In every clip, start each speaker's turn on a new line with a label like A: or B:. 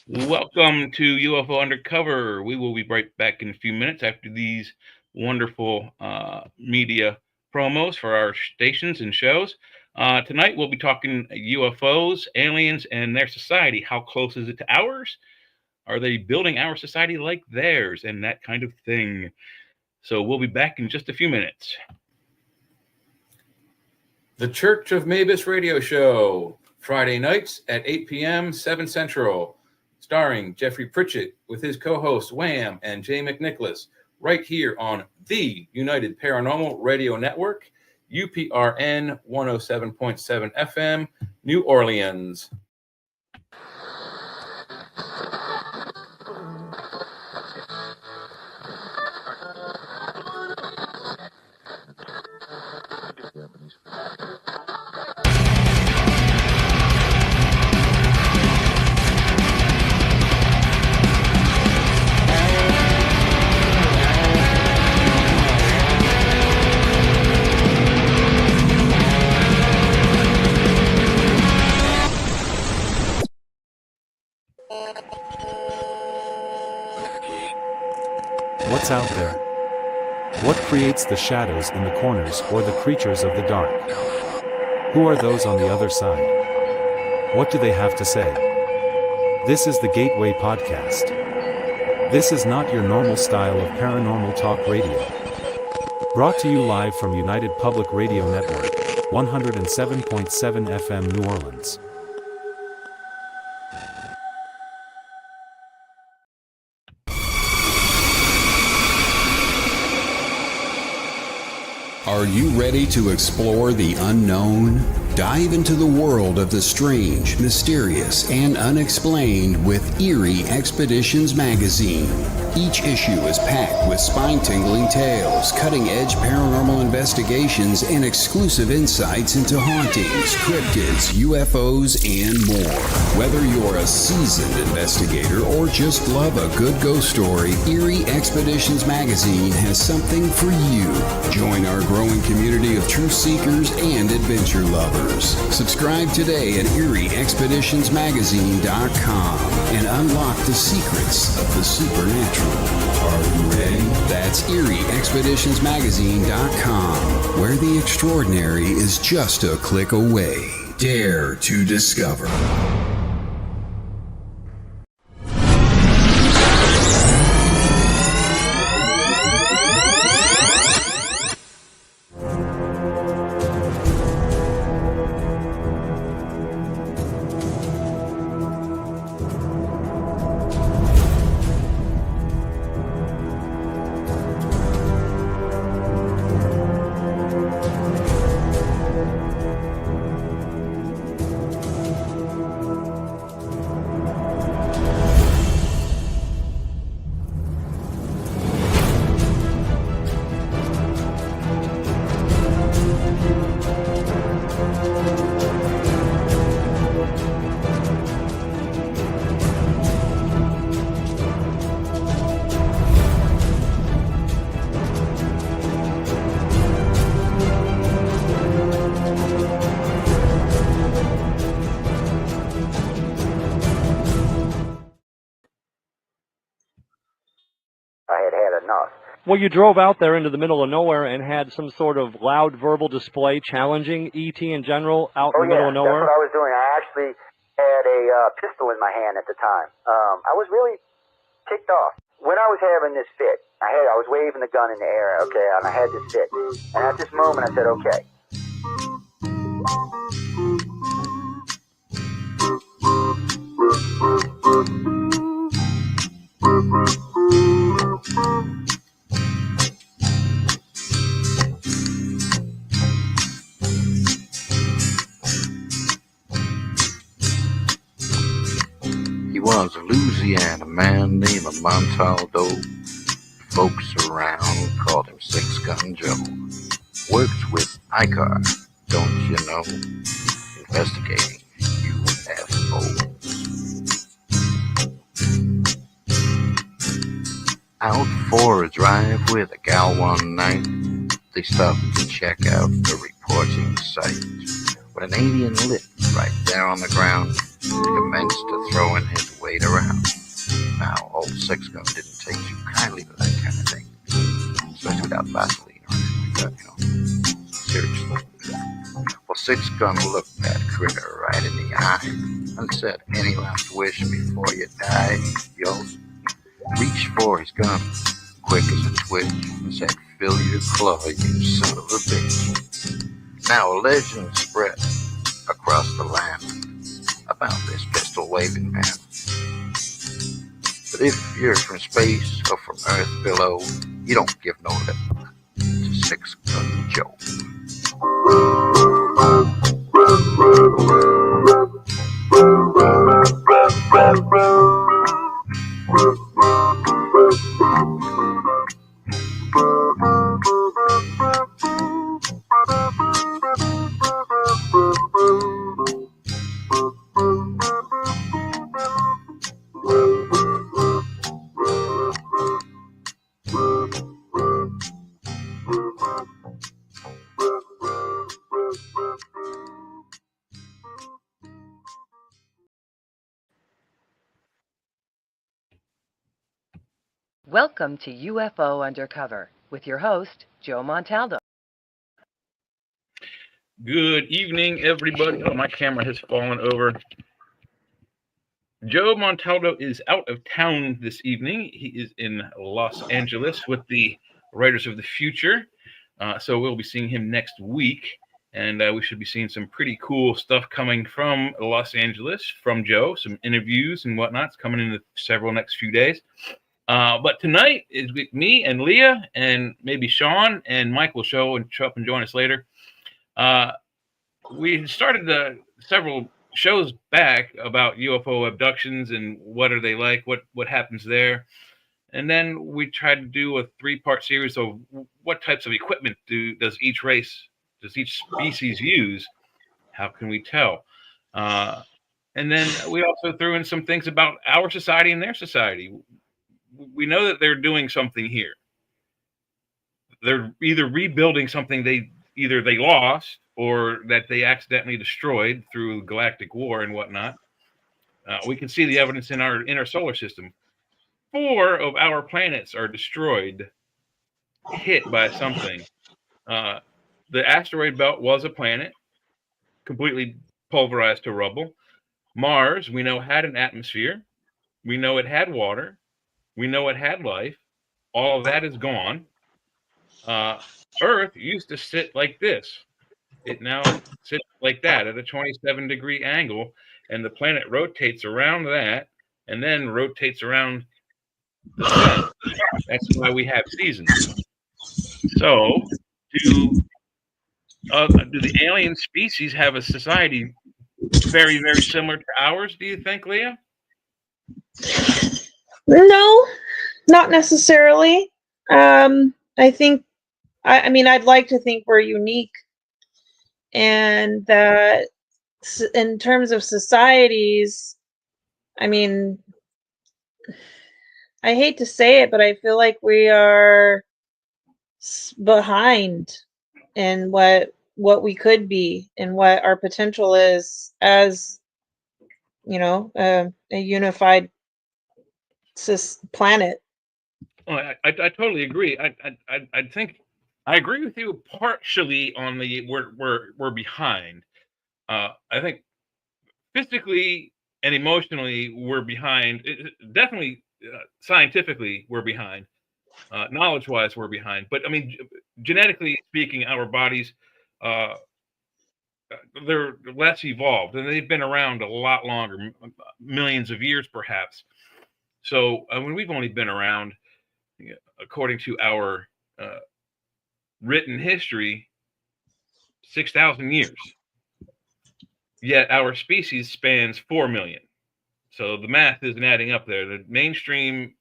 A: Welcome to UFO Undercover. We will be right back in a few minutes after these wonderful media promos for our stations and shows. Tonight we'll be talking UFOs, aliens, and their society. How close is it to ours? Are they building our society like theirs and that kind of thing? So we'll be back in just a few minutes.
B: The Church of Mavis Radio Show, Friday nights at 8 p.m., 7 Central, starring Jeffrey Pritchett with his co-hosts Wham and Jay McNicholas, right here on the United Paranormal Radio Network, UPRN 107.7 FM, New Orleans.
C: What's out there? What creates the shadows in the corners or the creatures of the dark? Who are those on the other side? What do they have to say? This is the Gateway Podcast. This is not your normal style of paranormal talk radio. Brought to you live from United Public Radio Network, 107.7 FM New Orleans.
D: Are you ready to explore the unknown? Dive into the world of the strange, mysterious, and unexplained with Eerie Expeditions magazine. Each issue is packed with spine-tingling tales, cutting-edge paranormal investigations, and exclusive insights into hauntings, cryptids, UFOs, and more. Whether you're a seasoned investigator or just love a good ghost story, Eerie Expeditions magazine has something for you. Join our growing community of truth seekers and adventure lovers. Subscribe today at EerieExpeditionsMagazine.com and unlock the secrets of the supernatural. Are you ready? That's EerieExpeditionsMagazine.com, where the extraordinary is just a click away. Dare to discover.
E: Well, you drove out there into the middle of nowhere and had some sort of loud verbal display challenging ET in general out in the middle of nowhere?
F: That's what I was doing. I actually had a pistol in my hand at the time. I was really ticked off. When I was having this fit, I was waving the gun in the air, okay, and I had this fit. And at this moment, I said, okay.
G: He was a Louisiana man named Montaldo. Folks around called him Six Gun Joe. Worked with ICAR, don't you know? Investigating UFOs. Out for a drive with a gal one night, they stopped to check out the reporting site. When an alien lit right there on the ground, he commenced to throw in his weight played around. Now, old Six Gun didn't take too kindly to that kind of thing, especially without Vaseline or anything like that, Seriously. Well, Six Gun looked that critter right in the eye and said, "Any last wish before you die, yo?" Reached for his gun, quick as a twitch, and said, "Fill your claw, you son of a bitch." Now a legend spread across the land about this pistol-waving man. But if you're from space or from Earth below, you don't give no lip to Six Gun Joe.
H: Welcome to UFO Undercover with your host, Joe Montaldo.
A: Good evening, everybody. Oh, my camera has fallen over. Joe Montaldo is out of town this evening. He is in Los Angeles with the Writers of the Future. So we'll be seeing him next week. And we should be seeing some pretty cool stuff coming from Los Angeles from Joe, some interviews and whatnot's coming in the several next few days. But tonight is with me and Leah and maybe Sean, and Mike will show up and join us later. We started several shows back about UFO abductions and what are they like, what happens there. And then we tried to do a 3-part series of what types of equipment does each species use? How can we tell? And then we also threw in some things about our society and their society. We know that they're doing something here. They're either rebuilding something they lost or that they accidentally destroyed through galactic war and whatnot. We can see the evidence in our inner solar system. 4 of our planets are destroyed, hit by something. The asteroid belt was a planet, completely pulverized to rubble. Mars, we know, had an atmosphere. We know it had water. We know it had life. All of that is gone. Earth used to sit like this. It now sits like that at a 27-degree angle, and the planet rotates around that and then rotates around the sun. That's why we have seasons. So, do the alien species have a society very, very similar to ours, do you think, Leah?
I: No, not necessarily. I think, I mean, I'd like to think we're unique, and that in terms of societies, I mean, I hate to say it, but I feel like we are behind in what we could be and what our potential is as, a unified planet.
A: Well, I totally agree. I think I agree with you partially on the we're behind. I think physically and emotionally we're behind. Definitely scientifically we're behind. Knowledge-wise we're behind. But I mean, genetically speaking, our bodies they're less evolved, and they've been around a lot longer, millions of years perhaps. So when we've only been around, according to our written history, 6,000 years. Yet our species spans 4 million. So the math isn't adding up there. The mainstream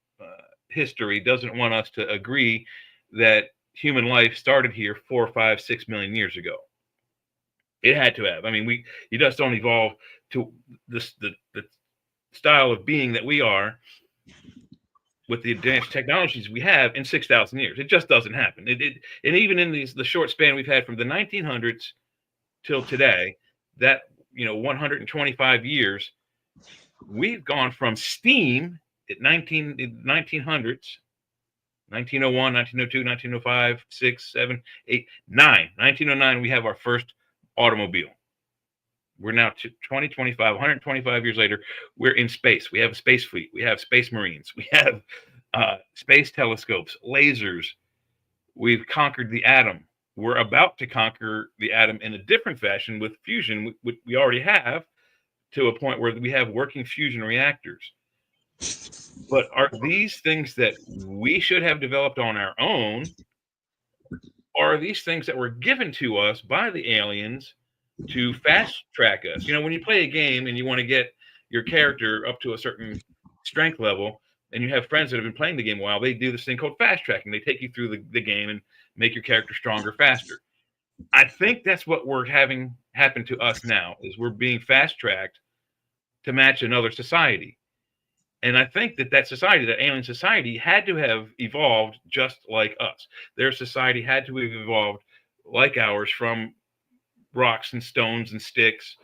A: history doesn't want us to agree that human life started here 4, 5, 6 million years ago. It had to have. I mean, you just don't evolve to the style of being that we are with the advanced technologies we have in 6,000 years. It just doesn't happen. And even in the short span we've had from the 1900s till today, that 125 years, we've gone from steam at 1900s, 1901, 1902, 1905, 6, 7, 8, 9. 1909, we have our first automobile. We're now 20, 25, 125 years later. We're in space. We have a space fleet. We have space marines. We have space telescopes, lasers. We've conquered the atom. We're about to conquer the atom in a different fashion with fusion, which we already have, to a point where we have working fusion reactors. But are these things that we should have developed on our own, or are these things that were given to us by the aliens to fast track us? When you play a game and you want to get your character up to a certain strength level, and you have friends that have been playing the game a while, they do this thing called fast tracking. They take you through the game and make your character stronger faster. I think that's what we're having happen to us now, is we're being fast tracked to match another society. And I think that society, that alien society, had to have evolved just like us. Their society had to have evolved like ours, from rocks and stones and sticks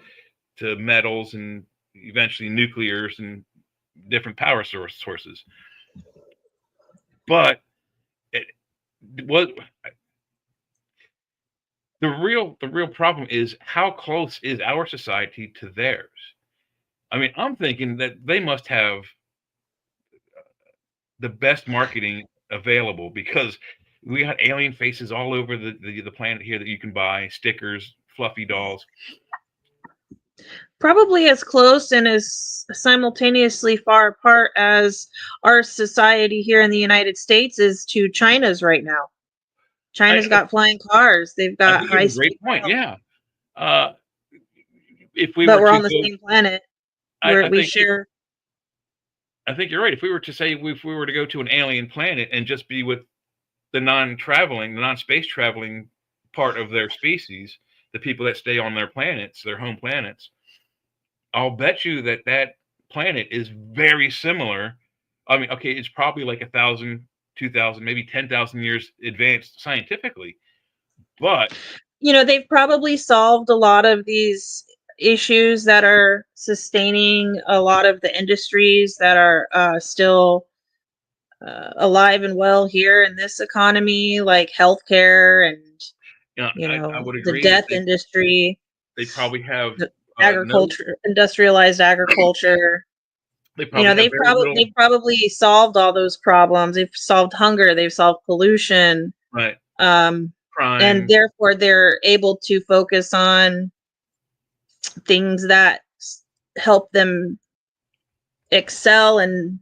A: to metals and eventually nuclears and different power sources. But the real problem is, how close is our society to theirs? I mean, I'm thinking that they must have the best marketing available, because we got alien faces all over the planet here that you can buy, stickers, fluffy dolls.
I: Probably as close and as simultaneously far apart as our society here in the United States is to China's right now. China's got flying cars. They've
A: I
I: got
A: think you have a
I: high-speed
A: great point.
I: rail.
A: Yeah. If we
I: But
A: were
I: we're
A: to
I: on the
A: go,
I: same planet.
A: I
I: We
A: think
I: share.
A: I think you're right. If we were to go to an alien planet and just be with the non-space traveling part of their species, the people that stay on their planets, their home planets, I'll bet you that planet is very similar. I mean, okay, it's probably like 1,000, 2,000, maybe 10,000 years advanced scientifically, but
I: They've probably solved a lot of these issues that are sustaining a lot of the industries that are still alive and well here in this economy, like healthcare and
A: I would
I: the
A: agree that
I: death industry,
A: they probably have
I: the
A: no,
I: agriculture, industrialized agriculture.
A: they probably have very little,
I: They've probably solved all those problems. They've solved hunger. They've solved pollution.
A: right,
I: And
A: crime.
I: therefore they're able to focus on things that help them excel and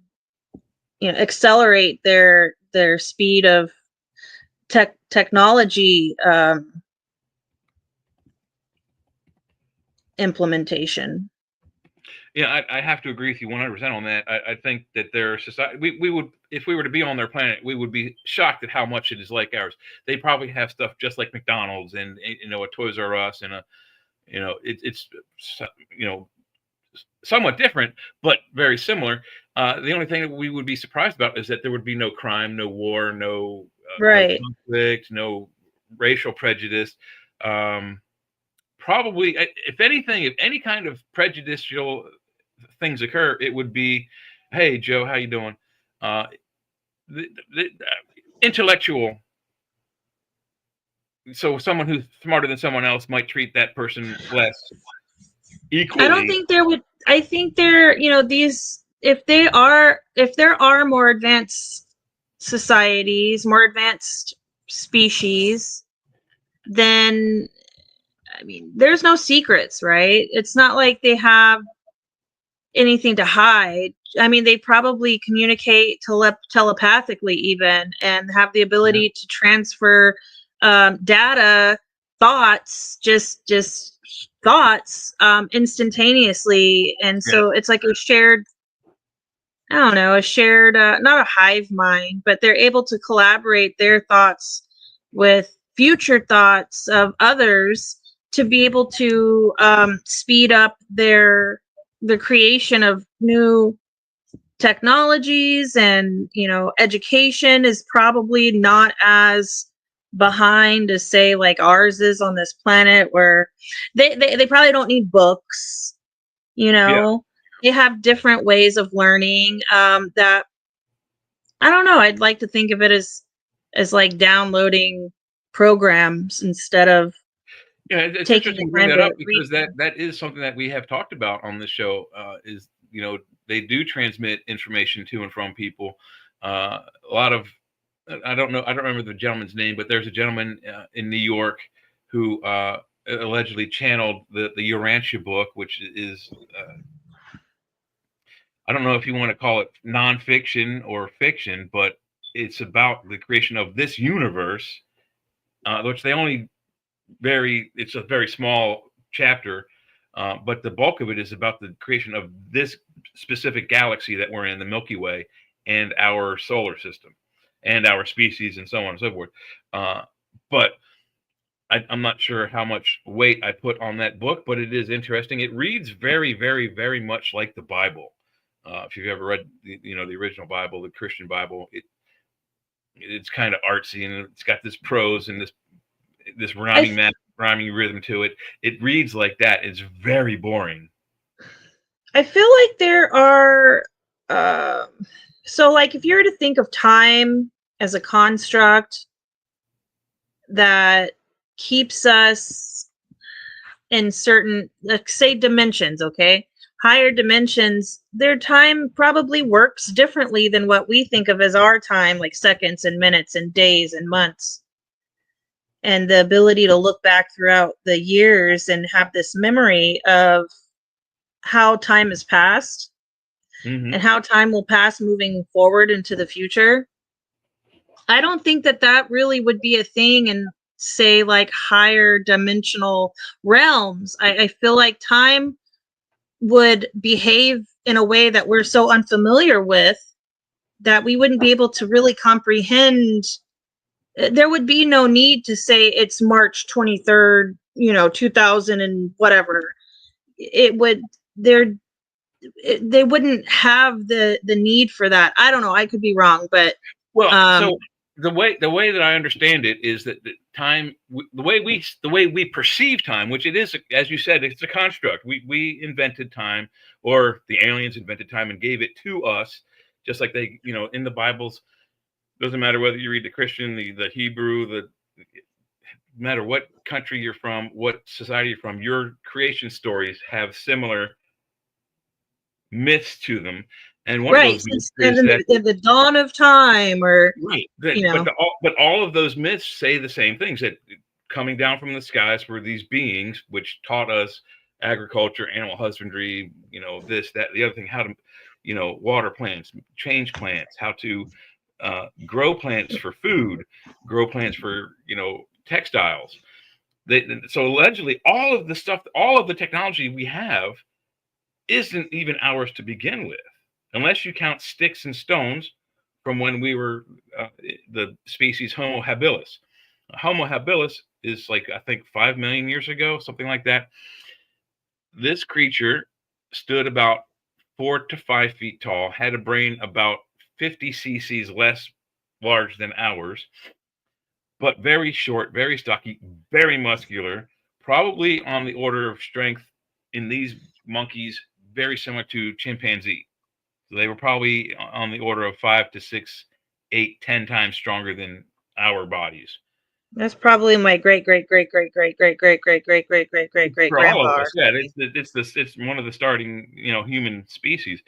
I: accelerate their speed of technology implementation.
A: Yeah, I have to agree with you 100% on that. I think that their society, we would, if we were to be on their planet, we would be shocked at how much it is like ours. They probably have stuff just like McDonald's and a Toys R Us and it's somewhat different but very similar. The only thing that we would be surprised about is that there would be no crime, no war, no
I: Right.
A: conflict, no racial prejudice. Probably, if anything, if any kind of prejudicial things occur, it would be, "Hey, Joe, how you doing?" The intellectual. So someone who's smarter than someone else might treat that person less equally.
I: I don't think there would. I think these, if there are more advanced societies, more advanced species, then I mean, there's no secrets, right? It's not like they have anything to hide. I mean, they probably communicate telepathically even, and have the ability to transfer data, thoughts, just thoughts instantaneously. And so it's like a shared, I don't know, not a hive mind, but they're able to collaborate their thoughts with future thoughts of others to be able to speed up the creation of new technologies. And education is probably not as behind as, say, like ours is on this planet, where they probably don't need books. they have different ways of learning that I don't know. I'd like to think of it as like downloading programs instead of
A: Yeah, it's
I: taking
A: interesting
I: the
A: to bring
I: time
A: that
I: to
A: up
I: read
A: because
I: them.
A: that is something that we have talked about on this show. Is they do transmit information to and from people. A lot of I don't know. I don't remember the gentleman's name, but there's a gentleman in New York who allegedly channeled the Urantia book, which is I don't know if you want to call it nonfiction or fiction, but it's about the creation of this universe, which they only it's a very small chapter, but the bulk of it is about the creation of this specific galaxy that we're in, the Milky Way, and our solar system, and our species, and so on and so forth. But I'm not sure how much weight I put on that book, but it is interesting. It reads very, very, very much like the Bible. If you've ever read, the original Bible, the Christian Bible, it's kind of artsy and it's got this prose and this
I: I
A: rhyming rhythm to it. It reads like that. It's very boring.
I: I feel like there are um so like if you were to think of time as a construct that keeps us in certain, like, say, dimensions, okay? Higher dimensions, their time probably works differently than what we think of as our time, like seconds and minutes and days and months. And the ability to look back throughout the years and have this memory of how time has passed and how time will pass moving forward into the future. I don't think that that really would be a thing in, say, like higher dimensional realms. I feel like time would behave in a way that we're so unfamiliar with that we wouldn't be able to really comprehend. There would be no need to say it's March 23rd, 2000 and whatever. It would, there, they wouldn't have the need for that. I don't know. I could be wrong, but
A: Well,
I: um,
A: so the way that I understand it is that the time, the way we perceive time, which it is, as you said, it's a construct. We invented time, or the aliens invented time and gave it to us, just like they, in the Bibles. Doesn't matter whether you read the Christian, the Hebrew, no matter what country you're from, what society you're from, your creation stories have similar myths to them. And one of
I: right,
A: those myths
I: since
A: is that
I: the dawn of time, or
A: right,
I: you know,
A: but all of those myths say the same things, that coming down from the skies were these beings which taught us agriculture, animal husbandry, this, that, the other thing, how to, water plants, change plants, how to grow plants for food, grow plants for textiles. So allegedly, all of the stuff, all of the technology we have, isn't even ours to begin with, unless you count sticks and stones from when we were the species Homo habilis. Homo habilis is like, I think, 5 million years ago, something like that. This creature stood about 4 to 5 feet tall, had a brain about 50 cc's less large than ours, but very short, very stocky, very muscular, probably on the order of strength in these monkeys, very similar to chimpanzee. So they were probably on the order of 5 to 6, 8, 10 times stronger than our bodies.
I: that's probably my great great great great great great great great great great great great great
A: For all of
I: grandpa.
A: us, yeah, it's one of the starting human species.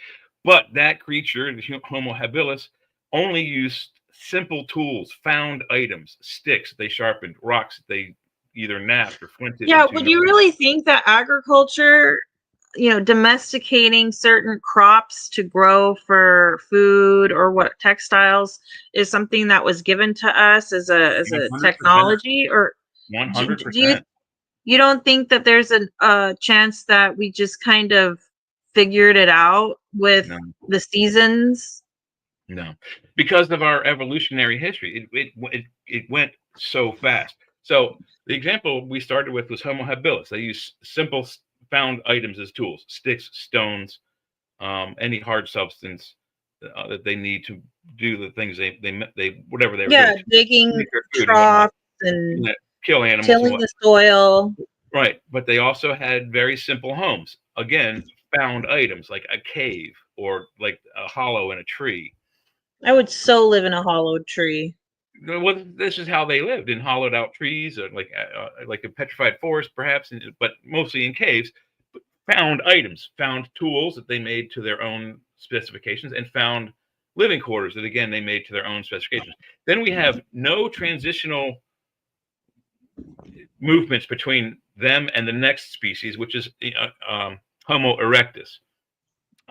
A: But that creature, the Homo habilis, only used simple tools, found items, sticks they sharpened, rocks they either knapped or flinted
I: Yeah,
A: into
I: would you
A: knives.
I: really think that agriculture, domesticating certain crops to grow for food or what textiles is something that was given to us as a
A: 100%.
I: technology? Or do you
A: 100%.
I: don't think that there's a chance that we just kind of figured it out with
A: No.
I: the seasons?
A: No, because of our evolutionary history, it went so fast. So the example we started with was Homo habilis. They use simple found items as tools: sticks, stones, any hard substance that they need to do the things they whatever they were
I: Yeah,
A: doing to
I: digging
A: make their food and whatnot.
I: troughs and
A: Kill animals and
I: tilling
A: what.
I: the soil.
A: Right, but they also had very simple homes. Again, found items like a cave or like a hollow in a tree.
I: I would so live in a hollowed tree.
A: Well, this is how they lived, in hollowed out trees, or like a petrified forest, perhaps, but mostly in caves. Found items, found tools that they made to their own specifications, and found living quarters that again they made to their own specifications. Then we have no transitional movements between them and the next species, which is Homo erectus.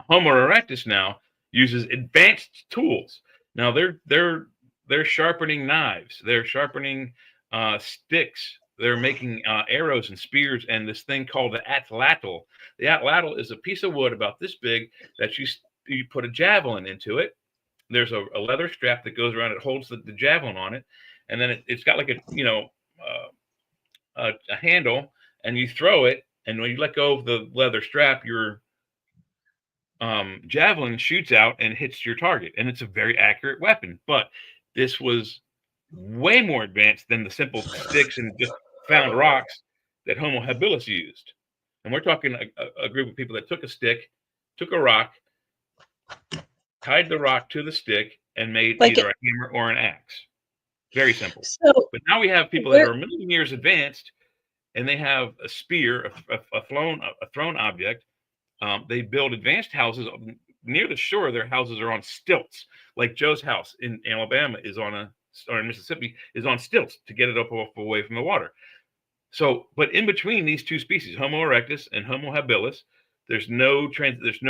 A: Homo erectus now uses advanced tools. Now they're sharpening knives. They're sharpening sticks. They're making arrows and spears, and this thing called the atlatl. The atlatl is a piece of wood about this big that you put a javelin into it. There's a leather strap that goes around it, holds the javelin on it, and then it's got like a handle, and you throw it, and when you let go of the leather strap, your javelin shoots out and hits your target, and it's a very accurate weapon. But this was way more advanced than the simple sticks and just found rocks that Homo habilis used. And we're talking a group of people that took a stick, took a rock, tied the rock to the stick, and made either a hammer or an axe. Very simple.
I: So,
A: but now we have people that are a million years advanced, and they have a spear, a thrown object. They build advanced houses near the shore. Their houses are on stilts, like Joe's house in Alabama or in Mississippi is on stilts to get it up away from the water. So, but in between these two species, Homo erectus and Homo habilis, there's no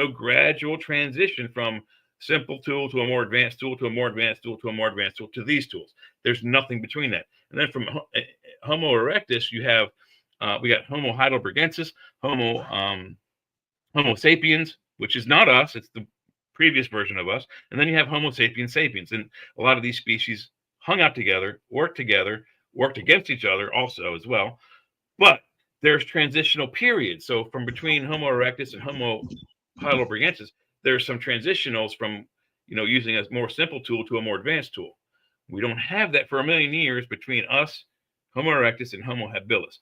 A: gradual transition from simple tool to a more advanced tool to a more advanced tool to a more advanced tool to these tools. There's nothing between that. And then from Homo erectus, you have we got Homo heidelbergensis, Homo sapiens, which is not us; it's the previous version of us. And then you have Homo sapiens sapiens, and a lot of these species hung out together, worked against each other also as well. But there's transitional periods. So from between Homo erectus and Homo heidelbergensis, there's some transitionals from using a more simple tool to a more advanced tool. We don't have that for a million years between us, Homo erectus, and Homo habilis.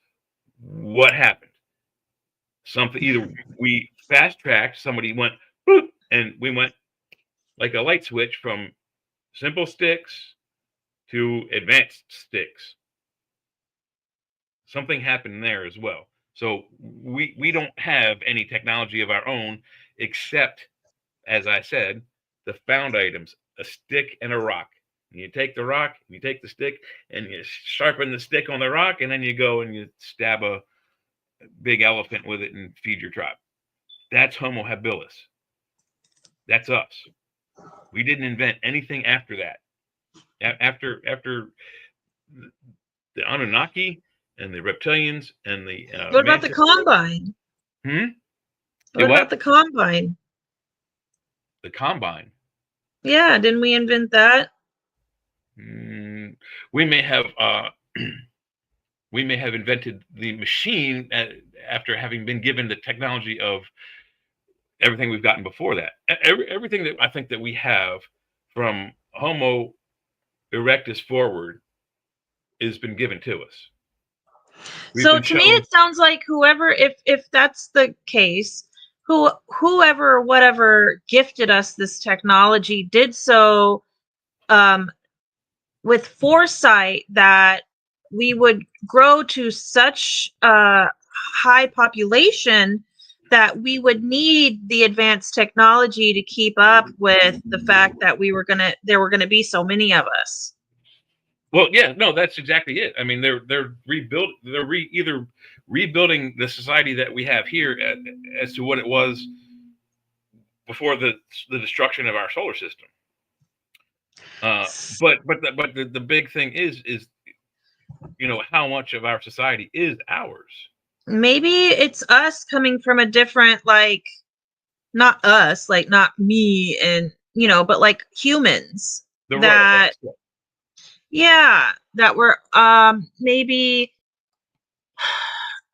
A: What happened? Something, either we fast tracked, somebody went boop, and we went like a light switch from simple sticks to advanced sticks. Something happened there as well. So we don't have any technology of our own except, as I said, the found items, a stick and a rock. And you take the rock, and you take the stick, and you sharpen the stick on the rock, and then you go and you stab a big elephant with it and feed your tribe. That's Homo habilis. That's us. We didn't invent anything after that. After the Anunnaki and the reptilians and the
I: what about the Combine? What about the Combine?
A: The Combine.
I: Yeah, didn't we invent that?
A: We may have invented the machine after having been given the technology of everything we've gotten before that. Everything that I think that we have from Homo erectus forward has been given to us.
I: So to me, it sounds like whoever, if that's the case, whoever, whatever gifted us this technology did so with foresight that we would grow to such a high population that we would need the advanced technology to keep up with the fact that there were gonna be so many of us.
A: Well, yeah, no, that's exactly it. I mean, they're either rebuilding the society that we have here as to what it was before the destruction of our solar system. But the big thing is how much of our society is ours.
I: Maybe it's us coming from a different, not us, not me, and but like humans that were maybe,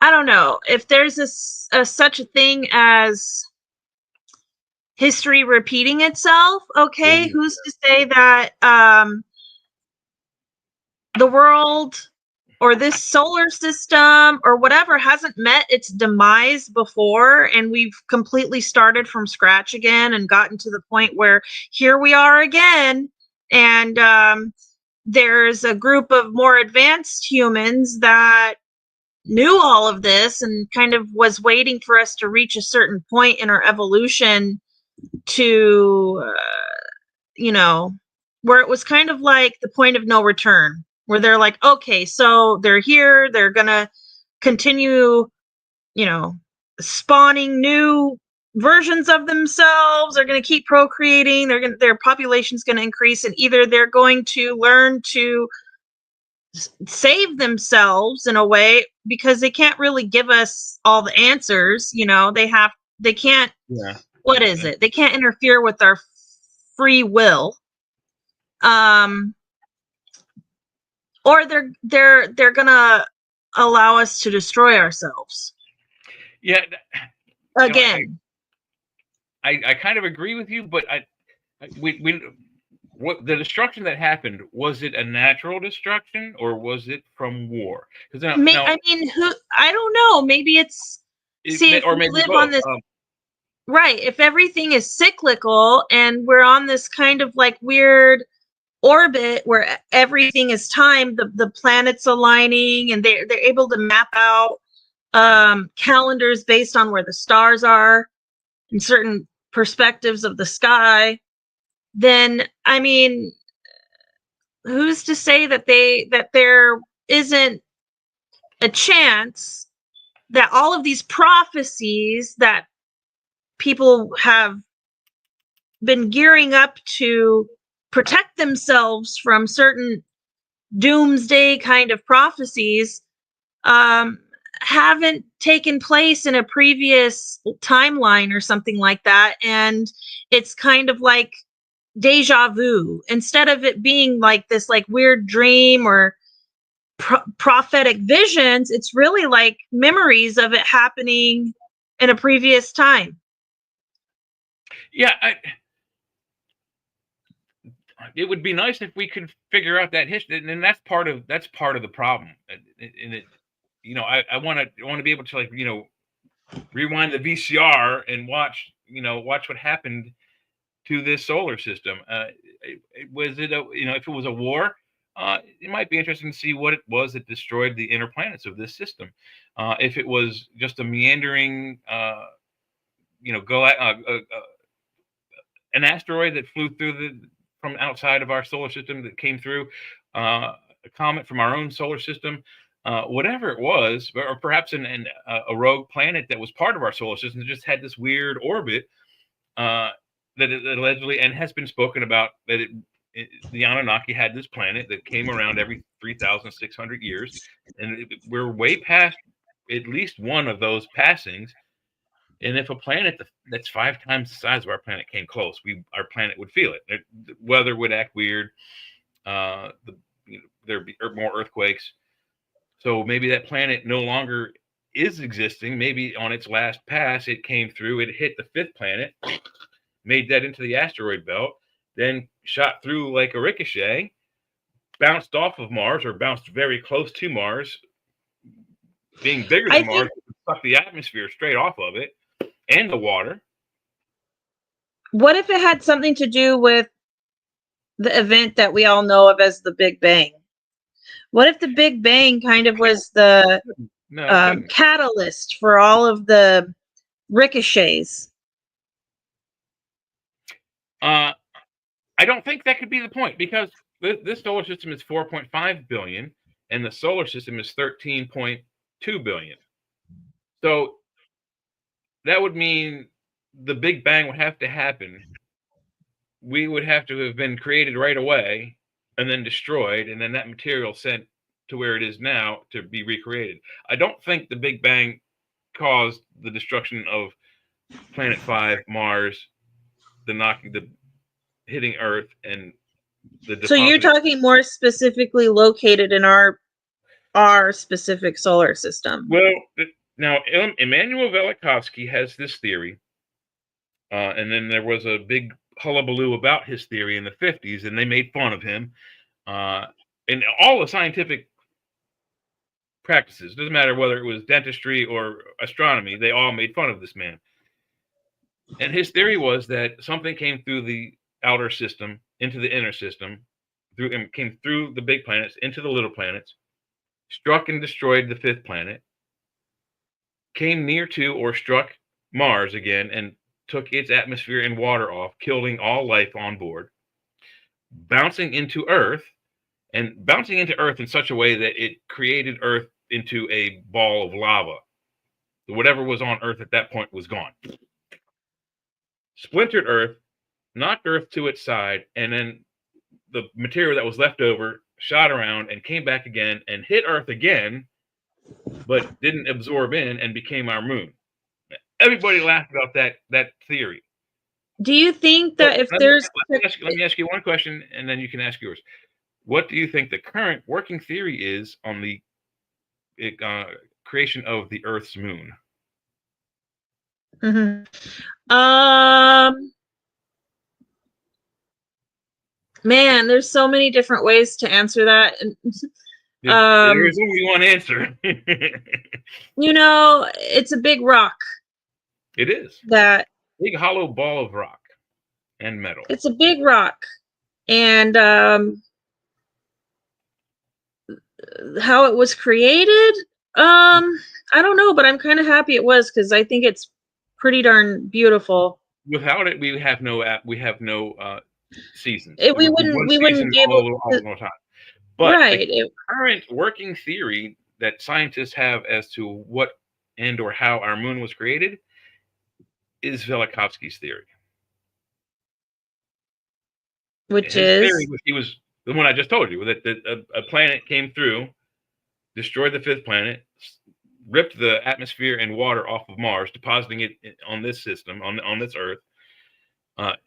I: I don't know if there's such a thing as history repeating itself. Okay, who's to say that the world or this solar system or whatever hasn't met its demise before, and we've completely started from scratch again and gotten to the point where here we are again, and there's a group of more advanced humans that knew all of this and kind of was waiting for us to reach a certain point in our evolution to where it was kind of like the point of no return, where they're like, okay, so they're here, they're gonna continue, spawning new versions of themselves, they're gonna keep procreating, their population's gonna increase, and either they're going to learn to save themselves in a way, because they can't really give us all the answers, they can't,
A: Yeah.
I: what is it? They can't interfere with our free will. Or they're gonna allow us to destroy ourselves
A: Yeah.
I: again.
A: I kind of agree with you, but we what the destruction that happened, was it a natural destruction or was it from war? Because
I: I mean, I don't know. Maybe it's if
A: or
I: we
A: maybe
I: live
A: both.
I: on this right. If everything is cyclical and we're on this kind of like weird orbit where everything is timed, the planets aligning, and they're able to map out calendars based on where the stars are in certain perspectives of the sky, then I mean, who's to say that there isn't a chance that all of these prophecies that people have been gearing up to protect themselves from certain doomsday kind of prophecies haven't taken place in a previous timeline or something like that, and it's kind of like deja vu, instead of it being like this like weird dream or prophetic visions. It's really like memories of it happening in a previous time.
A: Yeah, it would be nice if we could figure out that history, and that's part of the problem. And I want to be able to, like, rewind the VCR and watch what happened to this solar system. Was it if it was a war, it might be interesting to see what it was that destroyed the inner planets of this system. If it was just a meandering, an asteroid that flew through from outside of our solar system, that came through, a comet from our own solar system, whatever it was, or perhaps a rogue planet that was part of our solar system that just had this weird orbit, that it allegedly, and has been spoken about, that the Anunnaki had this planet that came around every 3,600 years, and we're way past at least one of those passings. And if a planet that's 5 times the size of our planet came close, our planet would feel it. The weather would act weird. There'd be more earthquakes. So maybe that planet no longer is existing. Maybe on its last pass, it came through, it hit the 5th planet, made that into the asteroid belt, then shot through like a ricochet, bounced off of Mars, or bounced very close to Mars, being bigger than Mars, sucked the atmosphere straight off of it and the water.
I: What if it had something to do with the event that we all know of as the Big Bang? What if the Big Bang kind of was the catalyst for all of the ricochets?
A: I don't think that could be the point, because this solar system is 4.5 billion and the solar system is 13.2 billion. So that would mean the Big Bang would have to happen. We would have to have been created right away and then destroyed, and then that material sent to where it is now to be recreated. I don't think the Big Bang caused the destruction of Planet 5, Mars, the hitting Earth, and the depositing.
I: So you're talking more specifically located in our specific solar system.
A: Well, now Immanuel Velikovsky has this theory, and then there was a big hullabaloo about his theory in the 50s, and they made fun of him. And all the scientific practices. Doesn't matter whether it was dentistry or astronomy. They all made fun of this man. And his theory was that something came through the outer system into the inner system, came through the big planets into the little planets, struck and destroyed the fifth planet, came near to or struck Mars again and took its atmosphere and water off, killing all life on board, bouncing into Earth in such a way that it created Earth into a ball of lava. Whatever was on Earth at that point was gone. Splintered Earth, knocked Earth to its side, and then the material that was left over shot around and came back again and hit Earth again, but didn't absorb in and became our moon. Everybody laughed about that theory.
I: Do you think that if there's...
A: Let me ask you one question, and then you can ask yours. What do you think the current working theory is on the creation of the Earth's moon?
I: Man, there's so many different ways to answer that.
A: There's only one answer.
I: It's a big rock.
A: It is.
I: That
A: big hollow ball of rock and metal.
I: It's a big rock. And how it was created, I don't know, but I'm kind of happy it was, because I think it's pretty darn beautiful.
A: Without it, we have no seasons.
I: We wouldn't be able to.
A: Time. But
I: right.
A: The current working theory that scientists have as to what and or how our moon was created is Velikovsky's theory.
I: Which is?
A: Theory, he was the one I just told you, that a planet came through, destroyed the fifth planet, ripped the atmosphere and water off of Mars, depositing it on this system, on this Earth,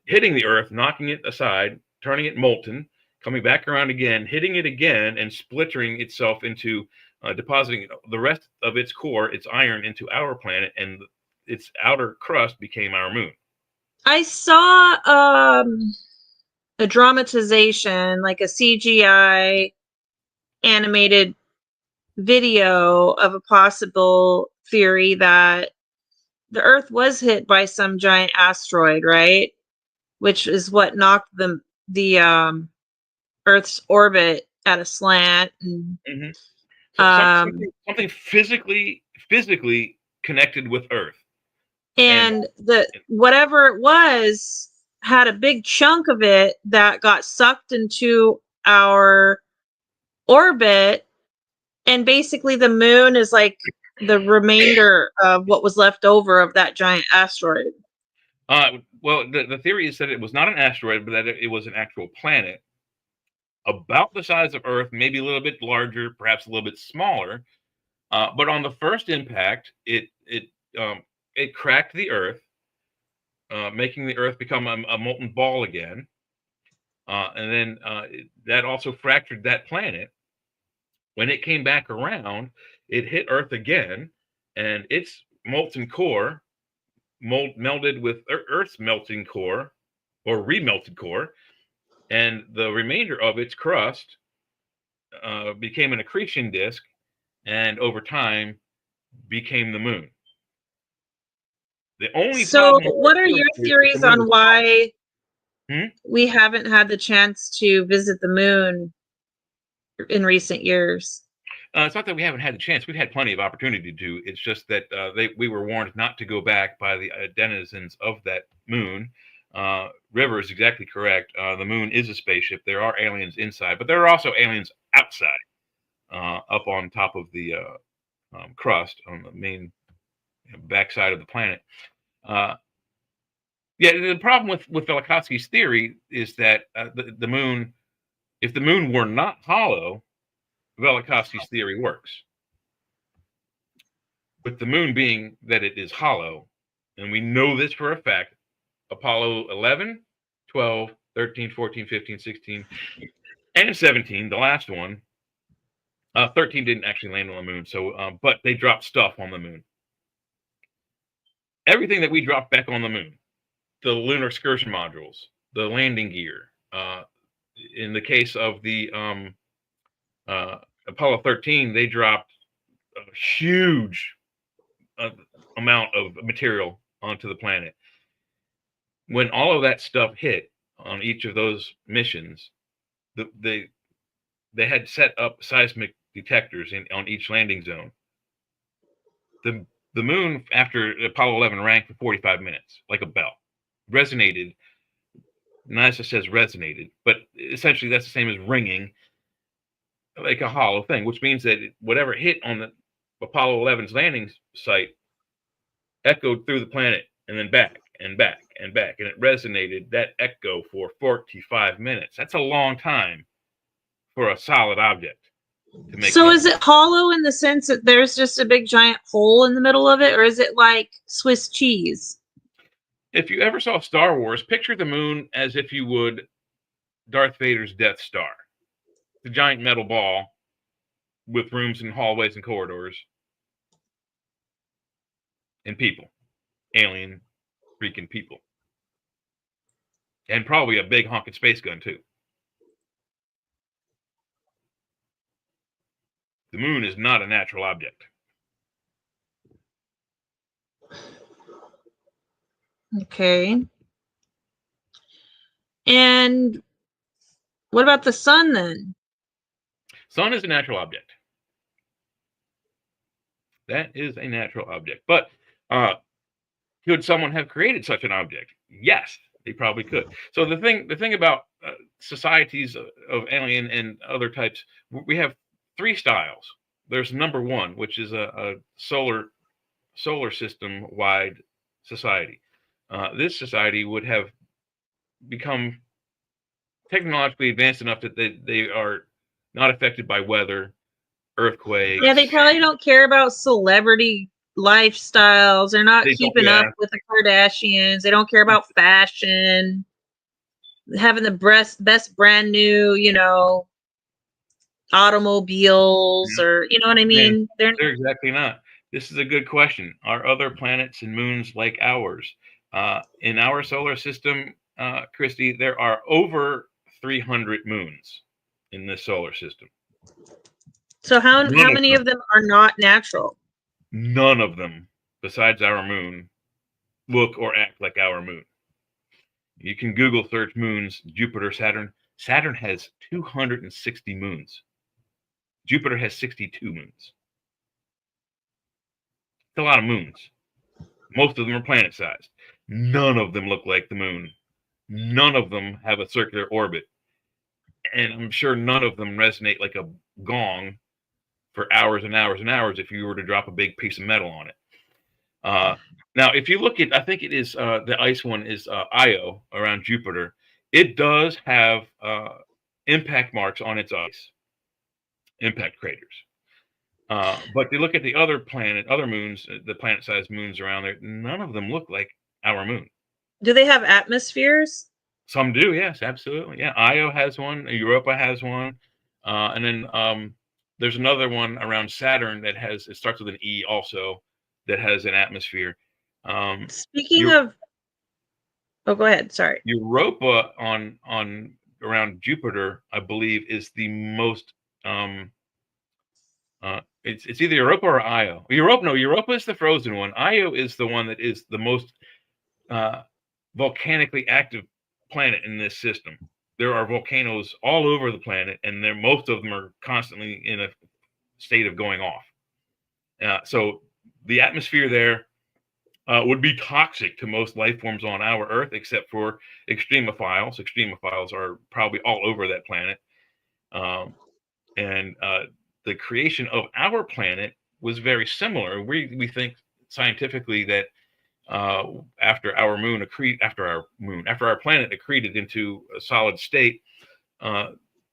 A: hitting the Earth, knocking it aside, turning it molten, coming back around again, hitting it again, and splintering itself into depositing the rest of its core, its iron, into our planet, and its outer crust became our moon.
I: I saw a dramatization, like a CGI animated video of a possible theory that the Earth was hit by some giant asteroid, right? Which is what knocked the Earth's orbit at a slant. And,
A: something physically connected with Earth.
I: And whatever it was had a big chunk of it that got sucked into our orbit, and basically the moon is like the remainder of what was left over of that giant asteroid.
A: Well, the theory is that it was not an asteroid, but that it was an actual planet about the size of Earth, maybe a little bit larger, perhaps a little bit smaller. But on the first impact, it cracked the Earth, making the Earth become a molten ball again. And then that also fractured that planet. When it came back around, it hit Earth again, and its molten core melded with Earth's melting core, or remelted core, and the remainder of its crust became an accretion disk, and over time became the moon. The only
I: what are your theories on why we haven't had the chance to visit the moon in recent years?
A: It's not that we haven't had the chance. We've had plenty of opportunity to. It's just that we were warned not to go back by the denizens of that moon. River is exactly correct. The moon is a spaceship. There are aliens inside, but there are also aliens outside, up on top of the crust on the main backside of the planet. The problem with Velikovsky's theory is that the moon, if the moon were not hollow, Velikovsky's theory works. With the moon being that it is hollow, and we know this for a fact, Apollo 11, 12, 13, 14, 15, 16, and 17, the last one, 13 didn't actually land on the moon, but they dropped stuff on the moon. Everything that we dropped back on the moon, the lunar excursion modules, the landing gear, in the case of the Apollo 13, they dropped a huge amount of material onto the planet. When all of that stuff hit on each of those missions, they had set up seismic detectors on each landing zone. The moon, after Apollo 11, rang for 45 minutes like a bell, resonated. NASA says resonated, but essentially that's the same as ringing, like a hollow thing, which means that whatever hit on the Apollo 11's landing site echoed through the planet and then back and back and back, and it resonated that echo for 45 minutes. That's a long time for a solid object to make.
I: So is it hollow in the sense that there's just a big giant hole in the middle of it, or is it like Swiss cheese?
A: If you ever saw Star Wars, picture the moon as if you would Darth Vader's Death Star. The giant metal ball with rooms and hallways and corridors and people, alien freaking people, and probably a big honking space gun too. The moon is not a natural object.
I: Okay. And what about the sun then?
A: Sun is a natural object. That is a natural object. But could someone have created such an object? Yes, they probably could. So the thing about societies of alien and other types, we have three styles. There's number one, which is a solar system wide society. This society would have become technologically advanced enough that they are not affected by weather, earthquakes.
I: Yeah, they probably don't care about celebrity lifestyles. They're not keeping up with the Kardashians. They don't care about fashion, having the best brand new, automobiles, or you know what I mean?
A: They're exactly not. This is a good question. Are other planets and moons like ours? In our solar system, Christy, there are over 300 moons in this solar system.
I: So how many of them are not natural?
A: None of them, besides our moon, look or act like our moon. You can Google search moons, Jupiter, Saturn. Saturn has 260 moons. Jupiter has 62 moons. It's a lot of moons. Most of them are planet-sized. None of them look like the moon. None of them have a circular orbit. And I'm sure none of them resonate like a gong for hours and hours and hours if you were to drop a big piece of metal on it. Now, if you look at, I think it is the ice one is Io around Jupiter. It does have impact marks on its ice, impact craters. But you look at the other moons, the planet-sized moons around there, none of them look like our moon.
I: Do they have atmospheres?
A: Some do, yes, absolutely. Yeah, Io has one, Europa has one. And then there's another one around Saturn that it starts with an E also, that has an atmosphere.
I: Speaking of, oh, go ahead. Sorry.
A: Europa on around Jupiter, I believe, is the most. It's either Europa or Io. Europa is the frozen one. Io is the one that is the most volcanically active planet in this system. There are volcanoes all over the planet, and most of them are constantly in a state of going off. So the atmosphere there would be toxic to most life forms on our Earth, except for extremophiles. Extremophiles are probably all over that planet. And the creation of our planet was very similar. We think scientifically that after our planet accreted into a solid state,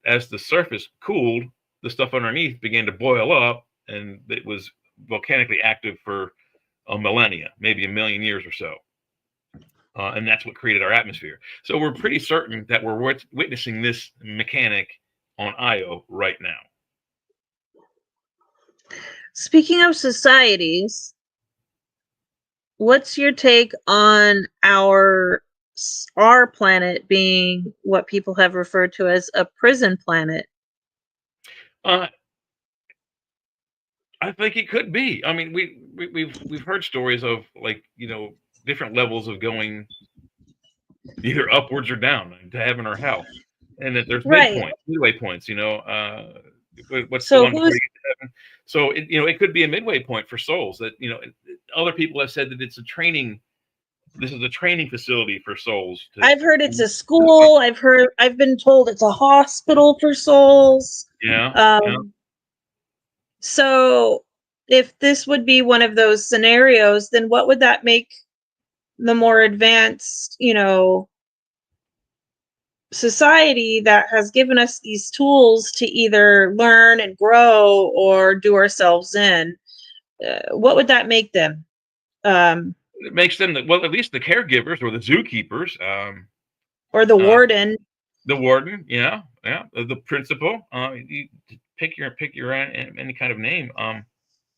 A: as the surface cooled, the stuff underneath began to boil up, and it was volcanically active for a millennia, maybe a million years or so. And that's what created our atmosphere. So we're pretty certain that we're witnessing this mechanic on Io right now.
I: Speaking of societies, what's your take on our planet being what people have referred to as a prison planet?
A: I I think it could be. I mean, we've heard stories of, like, different levels of going either upwards or down to heaven or hell, and that there's
I: Right.
A: midway points. What's the
I: So
A: one before
I: who's
A: you get to heaven? So it could be a midway point for souls. That other people have said that it's a training. This is a training facility for souls.
I: I've heard it's a school. I've been told it's a hospital for souls.
A: Yeah.
I: So if this would be one of those scenarios, then what would that make the more advanced, society that has given us these tools to either learn and grow or do ourselves in? What would that make them?
A: It makes them at least the caregivers or the zookeepers,
I: or the warden.
A: The warden, yeah, the principal. You pick your any kind of name.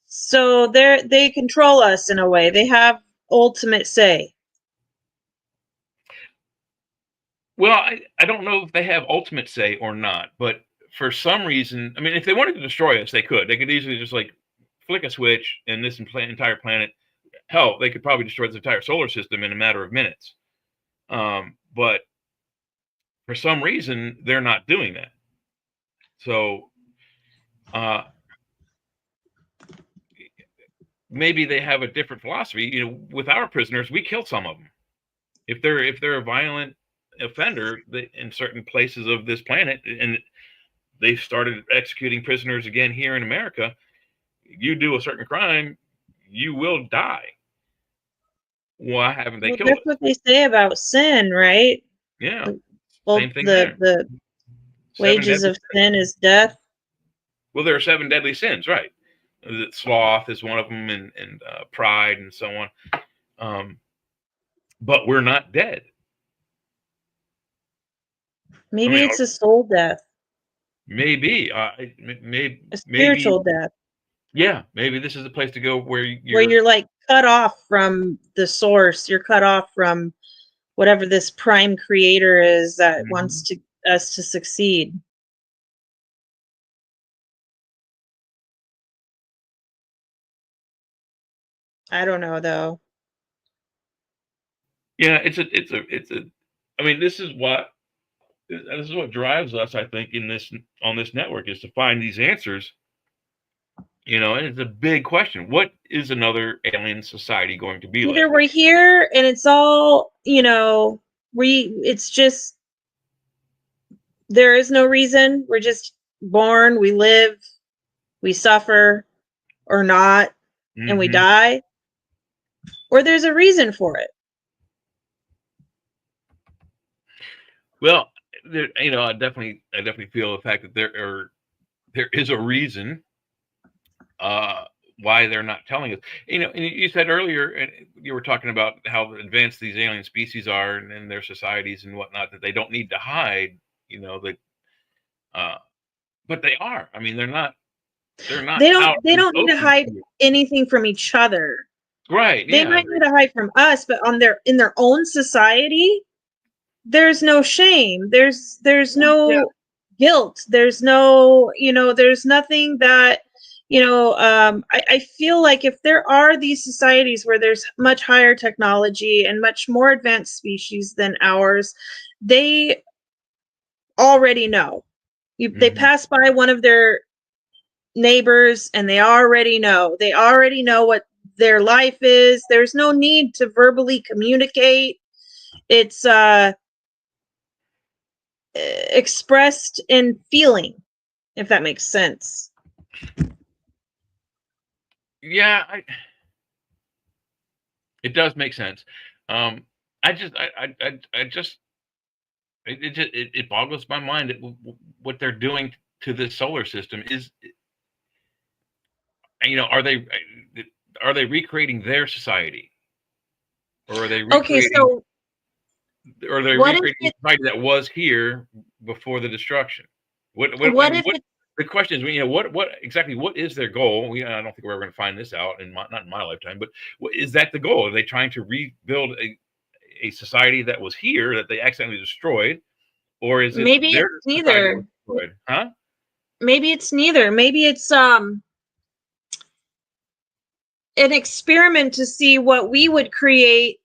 I: So they control us in a way. They have ultimate say.
A: Well, I don't know if they have ultimate say or not, but for some reason, I mean, if they wanted to destroy us, they could. They could easily just like flick a switch and this entire planet. Hell, they could probably destroy this entire solar system in a matter of minutes. But for some reason, they're not doing that. So maybe they have a different philosophy. With our prisoners, we kill some of them. If they're a violent offender in certain places of this planet, and they've started executing prisoners again here in America, you do a certain crime, you will die. Why haven't they killed us?
I: That's what they say about sin, right?
A: Yeah.
I: Well,
A: same thing
I: the wages of sin is death.
A: Well, there are 7 deadly sins, right? Sloth is one of them, and pride, and so on. But we're not dead.
I: Maybe it's a soul death.
A: Maybe.
I: A spiritual death.
A: Yeah, maybe this is the place to go where
I: you're like cut off from the source. You're cut off from whatever this prime creator is that wants us to succeed. I don't know though.
A: Yeah, it's a. I mean, this is what drives us, I think, on this network, is to find these answers. And it's a big question. What is another alien society going to be like?
I: Either we're here and it's all, it's just, there is no reason. We're just born, we live, we suffer or not, and we die. Or there's a reason for it.
A: Well, I definitely feel the fact that there is a reason why they're not telling us. And you said earlier, and you were talking about how advanced these alien species are and their societies and whatnot, that they don't need to hide. But they are. I mean, they're not.
I: They don't need to hide anything from each other.
A: Right.
I: They might need to hide from us, but in their own society, there's no shame. There's no guilt. There's no, there's nothing that, I feel like if there are these societies where there's much higher technology and much more advanced species than ours, they already know. They pass by one of their neighbors and they already know. They already know what their life is. There's no need to verbally communicate. It's expressed in feeling, if that makes sense.
A: Yeah, it does make sense. It boggles my mind that what they're doing to this solar system is, are they recreating their society, or are they recreating? Or are they recreating the society that was here before the destruction? The question is, what exactly is their goal? I don't think we're ever going to find this out, not in my lifetime. But is that the goal? Are they trying to rebuild a society that was here that they accidentally destroyed, or is it
I: maybe it's neither?
A: Huh?
I: Maybe it's neither. Maybe it's an experiment to see what we would create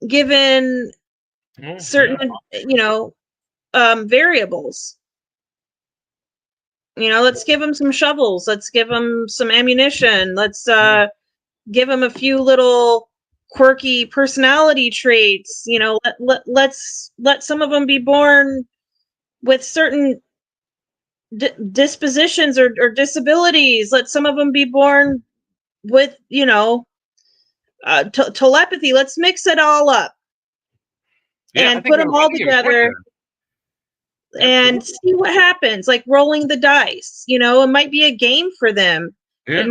I: given certain, variables. Let's give them some shovels. Let's give them some ammunition. Let's give them a few little quirky personality traits. Let's let some of them be born with certain dispositions or disabilities. Let some of them be born with, telepathy. Let's mix it all up and put them all together and see what happens. Like rolling the dice. It might be a game for them. Yeah. It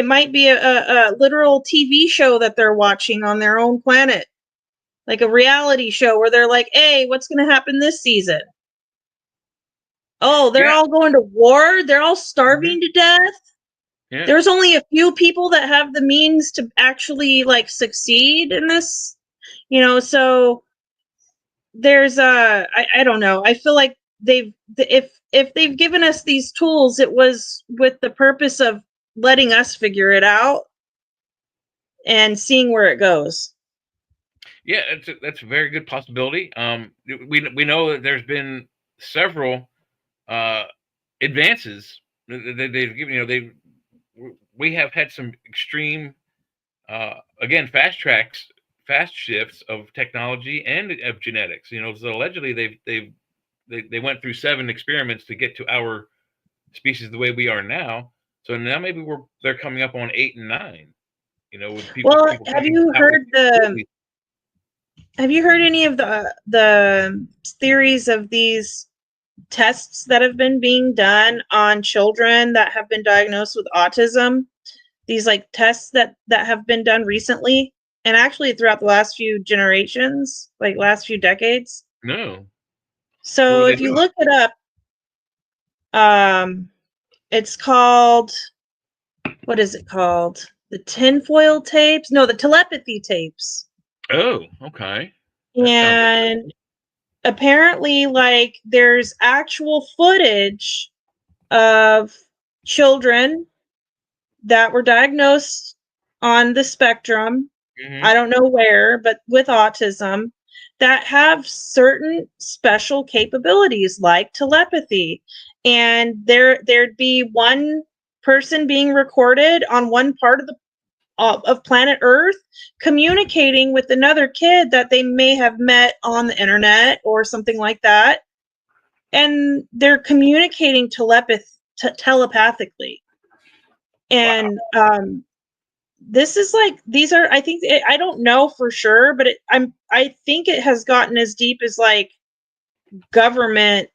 I: might be a literal TV show that they're watching on their own planet, like a reality show where they're like, "Hey, what's going to happen this season? Oh, they're all going to war. They're all starving to death. Yeah. There's only a few people that have the means to actually like succeed in this, So there's I don't know. I feel like if they've given us these tools, it was with the purpose of letting us figure it out and seeing where it goes.
A: Yeah, that's a very good possibility. We know that there's been several advances they've given. We have had some extreme, again, fast shifts of technology and of genetics. So allegedly they went through 7 experiments to get to our species the way we are now. So now maybe they're coming up on 8 and 9. With people.
I: Well, have you heard any of the theories of these tests that have been being done on children that have been diagnosed with autism? These like tests that have been done recently and actually throughout the last few generations, like last few decades.
A: No.
I: So if you look it up, it's called, what is it called? The tinfoil tapes? No, the telepathy tapes.
A: Oh, okay.
I: And apparently, like, there's actual footage of children that were diagnosed on the spectrum. Mm-hmm. I don't know where, but with autism, that have certain special capabilities like telepathy. And there'd be one person being recorded on one part of planet Earth communicating with another kid that they may have met on the internet or something like that. And they're communicating telepathically. And this is like, these are, I think, I don't know for sure, but I think it has gotten as deep as like government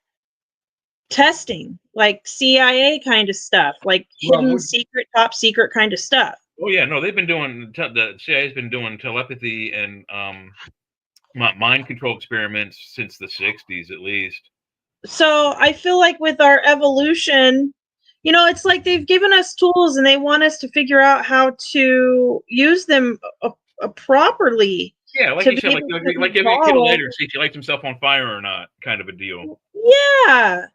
I: testing, like CIA kind of stuff, like hidden secret, top secret kind of stuff.
A: Oh yeah, no, they've been doing, the CIA's been doing telepathy and mind control experiments since the 60s at least.
I: So I feel like with our evolution, it's like they've given us tools and they want us to figure out how to use them properly.
A: Yeah, like you said, like give a kid a lighter and see if he lights himself on fire or not, kind of a deal.
I: Yeah,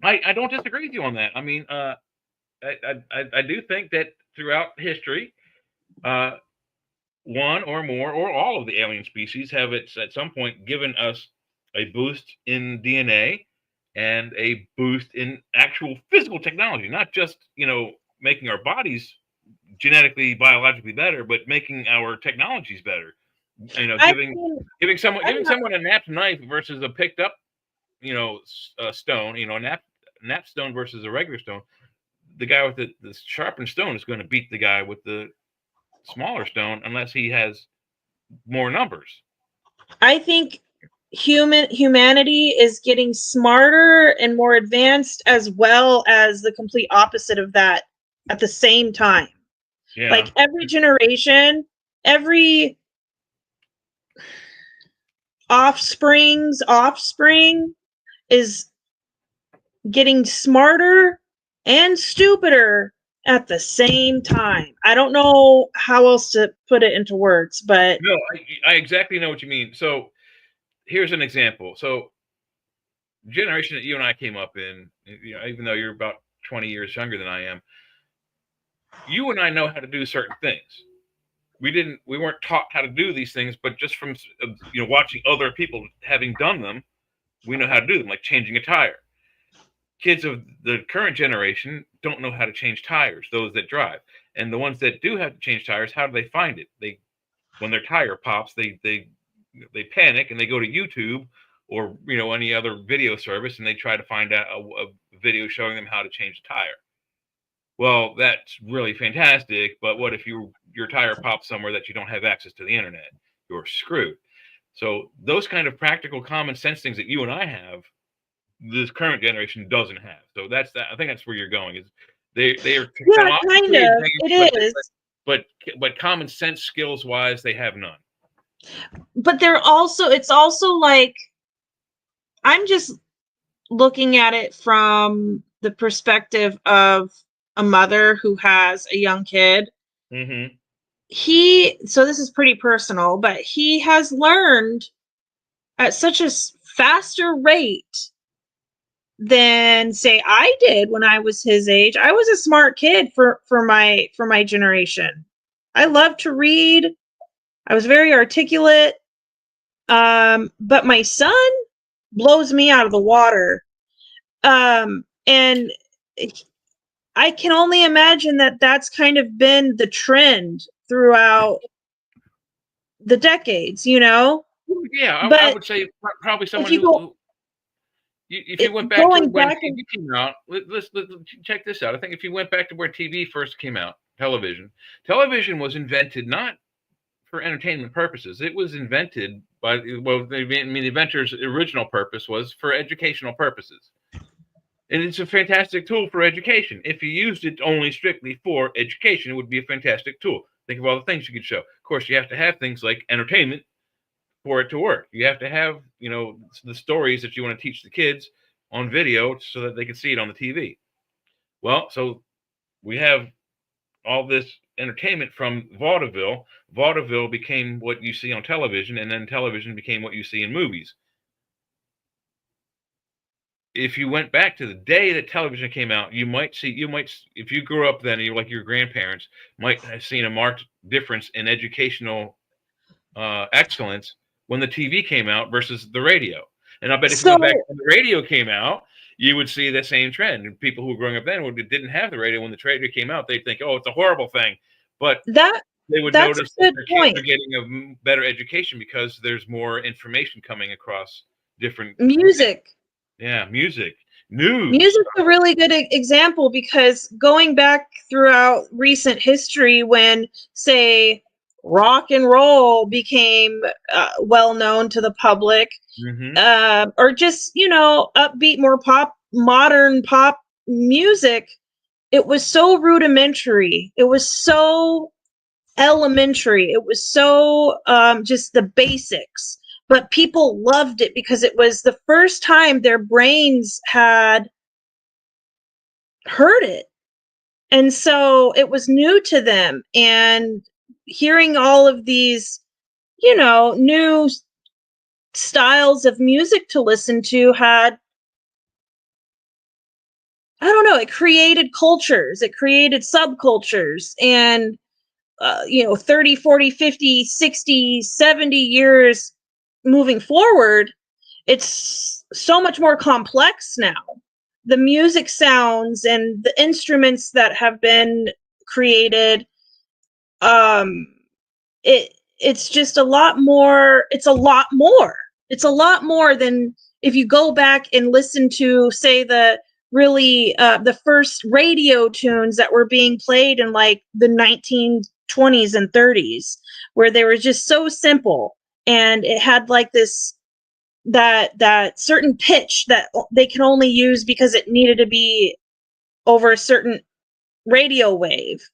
A: I don't disagree with you on that. I mean, I do think that throughout history, one or more or all of the alien species have at some point given us a boost in DNA and a boost in actual physical technology, not just making our bodies genetically, biologically better, but making our technologies better. Giving someone a napped knife versus a picked up stone, a nap stone versus a regular stone. The guy with the sharpened stone is going to beat the guy with the smaller stone unless he has more numbers.
I: I think humanity is getting smarter and more advanced, as well as the complete opposite of that at the same time. Yeah. Like every generation, every offspring's offspring is getting smarter and stupider at the same time. I don't know how else to put it into words, but
A: no, I exactly know what you mean. So here's an example. So generation that you and I came up in, even though you're about 20 years younger than I am. You and I know how to do certain things. We weren't taught how to do these things, but just from watching other people having done them, we know how to do them, like changing a tire. Kids of the current generation don't know how to change tires, those that drive. And the ones that do have to change tires, how do they find it? When their tire pops, they panic and they go to YouTube or any other video service, and they try to find out a video showing them how to change a tire. Well, that's really fantastic, but what if your tire pops somewhere that you don't have access to the internet? You're screwed. So those kind of practical common sense things that you and I have, this current generation doesn't have. So that's that. I think that's where you're going. Is they are
I: Yeah, kind of. It is.
A: But common sense skills wise, they have none.
I: But it's also like, I'm just looking at it from the perspective of a mother who has a young kid.
A: Mm-hmm.
I: So this is pretty personal, but he has learned at such a faster rate than, say, I did when I was his age. I was a smart kid for my generation. I loved to read. I was very articulate. But my son blows me out of the water. And I can only imagine that that's kind of been the trend throughout the decades,
A: Yeah, I would say probably someone if you went back to when TV came out, let's check this out. I think if you went back to where TV first came out, television was invented not for entertainment purposes. It was invented by, the inventor's original purpose was for educational purposes. And it's a fantastic tool for education. If you used it only strictly for education, it would be a fantastic tool. Think of all the things you could show. Of course, you have to have things like entertainment for it to work. You have to have, the stories that you want to teach the kids on video so that they can see it on the TV. Well, so we have all this entertainment from vaudeville. Vaudeville became what you see on television, and then television became what you see in movies. If you went back to the day that television came out, if you grew up then, like your grandparents, might have seen a marked difference in educational excellence when the TV came out versus the radio. And I bet if you went back when the radio came out, you would see the same trend. And people who were growing up then who didn't have the radio, when the radio came out, they'd think, oh, it's a horrible thing. But they would notice that their kids are getting a better education because there's more information coming across different
I: music.
A: Yeah, music. News.
I: Music's a really good example, because going back throughout recent history, when, say, rock and roll became well known to the public, or just, upbeat, more modern pop music, it was so rudimentary. It was so elementary. It was so just the basics. But people loved it because it was the first time their brains had heard it. And so it was new to them. And hearing all of these, new styles of music to listen to had, I don't know, it created cultures, it created subcultures. And, 30, 40, 50, 60, 70 years moving forward, it's so much more complex now. The music sounds and the instruments that have been created, it's just a lot more. It's a lot more than if you go back and listen to, say, the first radio tunes that were being played in like the 1920s and 30s, where they were just so simple. And it had like that certain pitch that they can only use because it needed to be over a certain radio wave.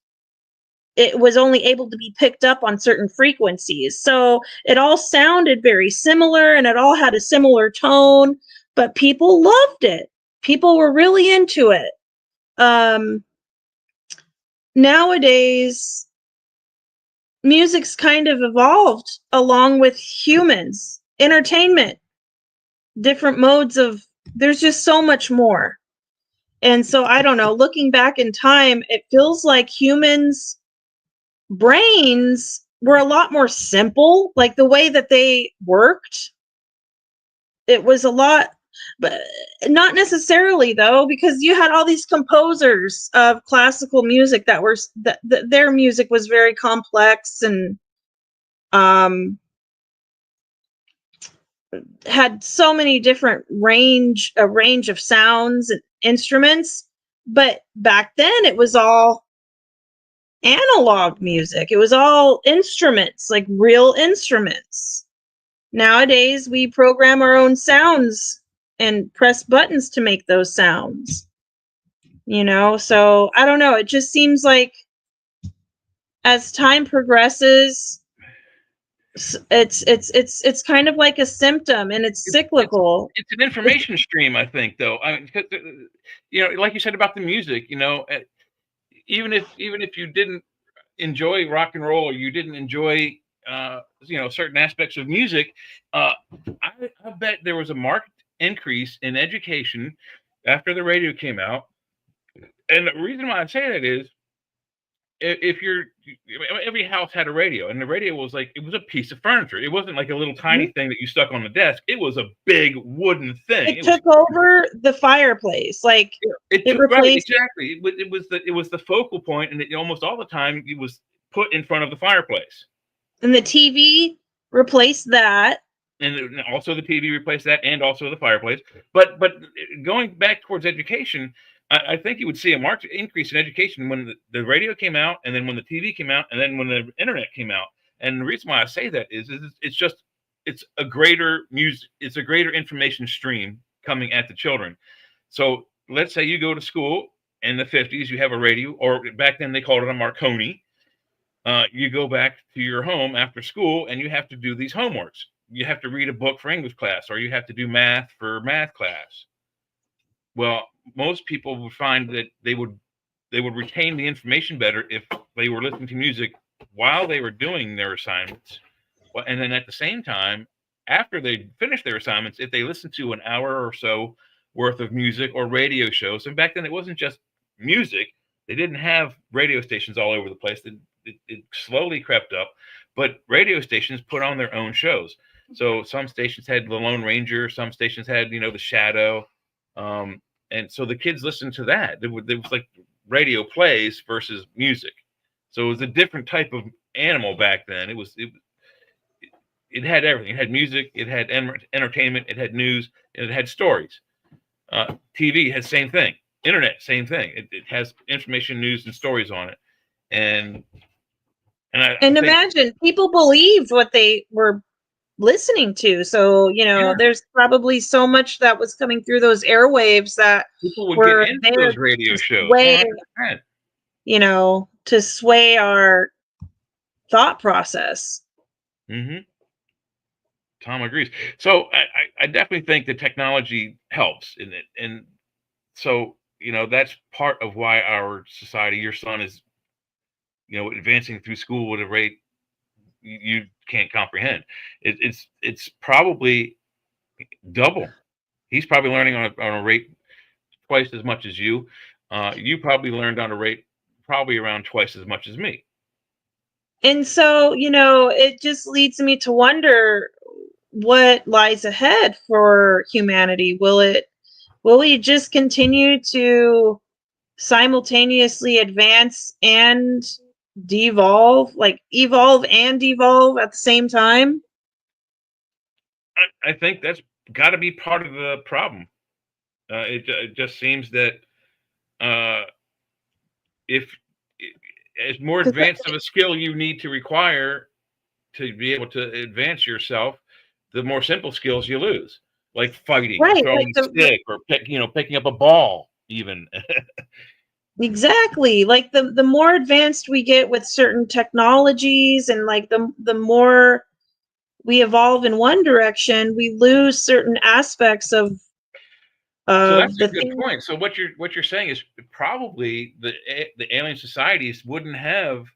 I: It was only able to be picked up on certain frequencies. So it all sounded very similar, and it all had a similar tone, but people loved it. People were really into it. Nowadays, music's kind of evolved along with humans. Entertainment, different modes of, there's just so much more. And so I don't know, looking back in time, it feels like humans' brains were a lot more simple, like the way that they worked. It was a lot, but not necessarily though, because you had all these composers of classical music that were their music was very complex and um had so many different range of sounds and instruments. But back then it was all analog music. It was all instruments, like real instruments. Nowadays we program our own sounds and press buttons to make those sounds. So I don't know, it just seems like as time progresses, it's kind of like a symptom, and it's cyclical.
A: It's an information stream, I think, though. I mean, like you said about the music, even if you didn't enjoy rock and roll, or you didn't enjoy certain aspects of music, I bet there was a marked increase in education after the radio came out. And the reason why I say that is, if every house had a radio, and the radio was like, it was a piece of furniture. It wasn't like a little tiny thing that you stuck on the desk. It was a big wooden thing.
I: It took over the fireplace. Like
A: it
I: it
A: took, right,
I: replaced
A: exactly. It was the focal point, and almost all the time it was put in front of the fireplace.
I: And the TV replaced that.
A: And also the TV replaced that, and also the fireplace. But going back towards education, I think you would see a marked increase in education when the radio came out, and then when the TV came out, and then when the internet came out. And the reason why I say that is it's a greater information stream coming at the children. So let's say you go to school in the 50s, you have a radio, or back then they called it a Marconi. You go back to your home after school, and you have to do these homeworks. You have to read a book for English class, or you have to do math for math class. Well, most people would find that they would retain the information better if they were listening to music while they were doing their assignments. Well, and then at the same time, after they finished their assignments, if they listened to an hour or so worth of music or radio shows, and back then it wasn't just music, they didn't have radio stations all over the place. It slowly crept up, but radio stations put on their own shows. So some stations had the Lone Ranger, some stations had, the Shadow. And so the kids listened to that. It was like radio plays versus music. So it was a different type of animal back then. It had everything. It had music, it had entertainment, it had news, and it had stories. TV has same thing. Internet, same thing. It has information, news, and stories on it. And I think,
I: imagine people believed what they were listening to. So, there's probably so much that was coming through those airwaves that
A: people would
I: were
A: get into those radio shows.
I: sway, to sway our thought process.
A: Mm-hmm. Tom agrees. So I definitely think the technology helps in it. And so, that's part of why our society, your son is, advancing through school at a rate you can't comprehend. It's probably double. He's probably learning on a rate twice as much as you. You probably learned on a rate probably around twice as much as me.
I: And so, it just leads me to wonder what lies ahead for humanity. Will we just continue to simultaneously advance and devolve, like evolve and devolve at the same time?
A: I think that's got to be part of the problem. It just seems that if as more advanced of a skill you need to require to be able to advance yourself, the more simple skills you lose, like fighting,
I: right,
A: throwing a stick, or picking up a ball, even.
I: Exactly. Like the more advanced we get with certain technologies, and like the more we evolve in one direction, we lose certain aspects of
A: So that's
I: the
A: a good point. So what you're saying is probably the alien societies wouldn't have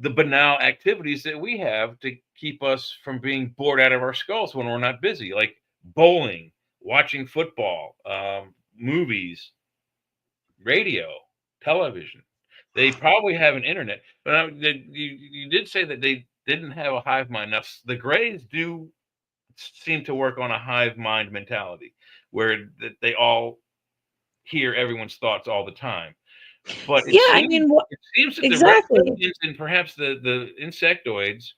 A: the banal activities that we have to keep us from being bored out of our skulls when we're not busy, like bowling, watching football, movies. radio, television. They probably have an internet, but you did say that they didn't have a hive mind. Now, the Greys do seem to work on a hive mind mentality, where they all hear everyone's thoughts all the time. But
I: Yeah, I mean,
A: it seems that the
I: exactly.
A: reptilians and perhaps the insectoids,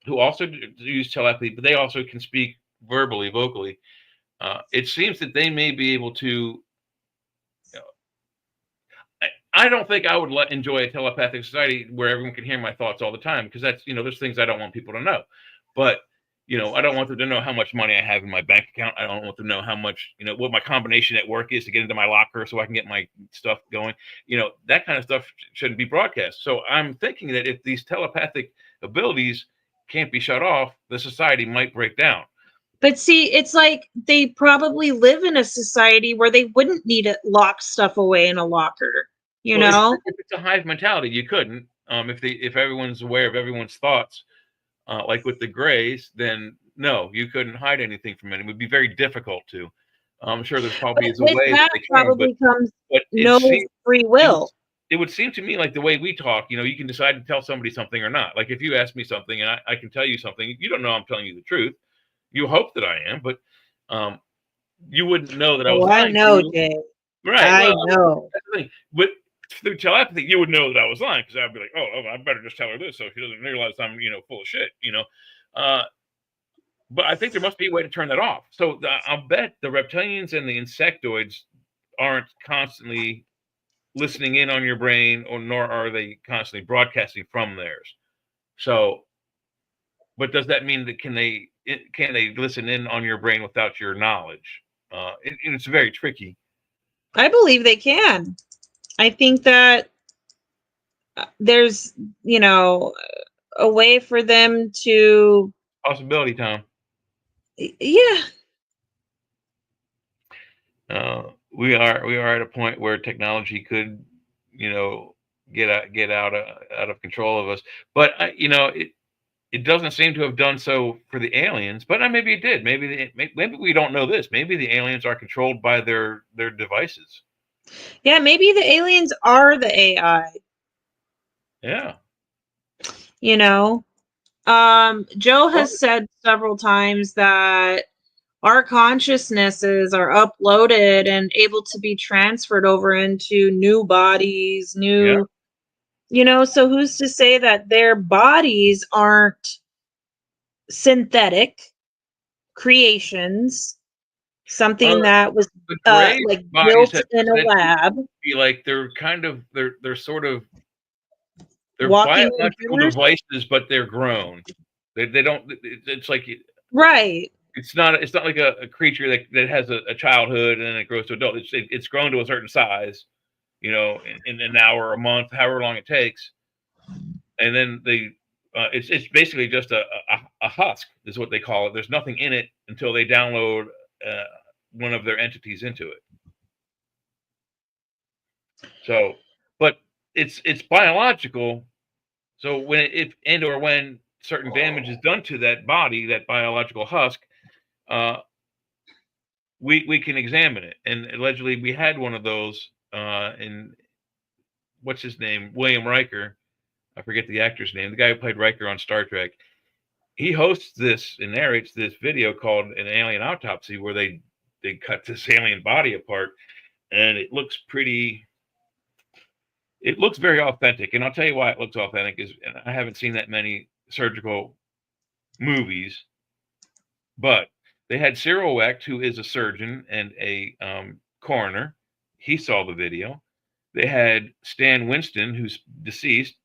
A: who also use telepathy, but they also can speak verbally, vocally. It seems that they may be able to. I don't think I would enjoy a telepathic society where everyone can hear my thoughts all the time, because that's, there's things I don't want people to know. But, I don't want them to know how much money I have in my bank account. I don't want them to know how much, what my combination at work is to get into my locker so I can get my stuff going. That kind of stuff shouldn't be broadcast. So I'm thinking that if these telepathic abilities can't be shut off, the society might break down.
I: But see, it's like they probably live in a society where they wouldn't need to lock stuff away in a locker.
A: If it's a hive mentality, you couldn't. If everyone's aware of everyone's thoughts, like with the Greys, then no, you couldn't hide anything from it. It would be very difficult to. I'm sure there's probably a way that they can,
I: probably comes
A: but
I: no free will.
A: It would seem to me like the way we talk, you can decide to tell somebody something or not. Like if you ask me something and I can tell you something, you don't know I'm telling you the truth. You hope that I am, but you wouldn't know that I was lying.
I: I know, Jay.
A: Right.
I: I know.
A: That's the thing. But through telepathy, you would know that I was lying, because I'd be like, oh, I better just tell her this so she doesn't realize I'm, full of shit, But I think there must be a way to turn that off. So I'll bet the reptilians and the insectoids aren't constantly listening in on your brain, nor are they constantly broadcasting from theirs. So, but does that mean that can they listen in on your brain without your knowledge? It's very tricky.
I: I believe they can. I think that there's, a way for them to.
A: Possibility, Tom.
I: Yeah.
A: We are at a point where technology could, get out of control of us. But it doesn't seem to have done so for the aliens. But maybe it did. Maybe we don't know this. Maybe the aliens are controlled by their devices.
I: Yeah, maybe the aliens are the AI.
A: Yeah.
I: Joe has said several times that our consciousnesses are uploaded and able to be transferred over into new bodies, so who's to say that their bodies aren't synthetic creations, something that was built in a lab?
A: Like they're kind of they're sort of
I: walking
A: biological devices, but they're grown. They don't. It's like
I: right.
A: It's not like a creature that has a childhood and then it grows to adult. It's grown to a certain size, in an hour or a month, however long it takes, and then it's basically just a husk is what they call it. There's nothing in it until they download one of their entities into it. So, but it's biological. So when certain damage is done to that body, that biological husk, we can examine it. And allegedly, we had one of those in what's his name, William Riker. I forget the actor's name. The guy who played Riker on Star Trek. He hosts this and narrates this video called An Alien Autopsy, where they cut this alien body apart, and it looks very authentic. And I'll tell you why it looks authentic is I haven't seen that many surgical movies, but they had Cyril Wecht, who is a surgeon and a coroner. He saw the video. They had Stan Winston, who's deceased,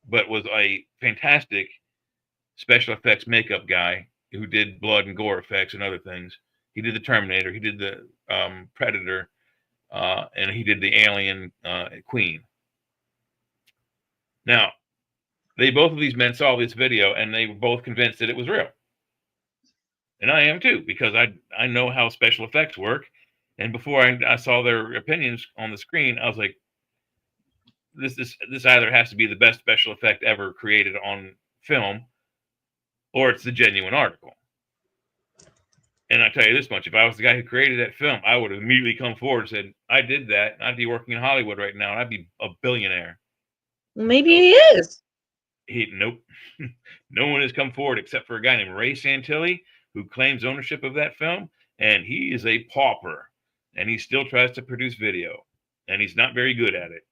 A: but was a fantastic special effects makeup guy who did blood and gore effects and other things. He did the Terminator. He did the Predator. And he did the Alien Queen. Now, both of these men saw this video and they were both convinced that it was real. And I am too, because I know how special effects work. And before I saw their opinions on the screen, I was like, this either has to be the best special effect ever created on film, or it's the genuine article. And I tell you this much: if I was the guy who created that film, I would have immediately come forward and said, "I did that. I'd be working in Hollywood right now, and I'd be a billionaire."
I: Maybe he is.
A: Nope. No one has come forward except for a guy named Ray Santilli, who claims ownership of that film, and he is a pauper, and he still tries to produce video, and he's not very good at it.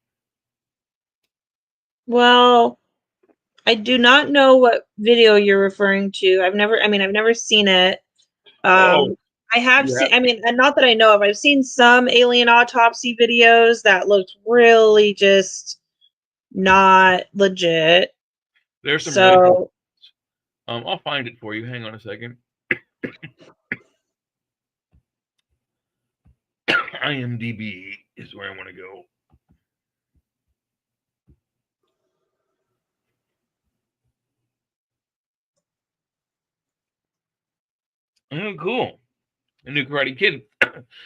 I: Well, I do not know what video you're referring to. I've never seen it.
A: Oh,
I: I have
A: yeah.
I: seen, and not that I know of, I've seen some alien autopsy videos that looked really just not legit.
A: There's some really
I: So,
A: I'll find it for you. Hang on a second. IMDb is where I want to go. Oh, cool. A new Karate Kid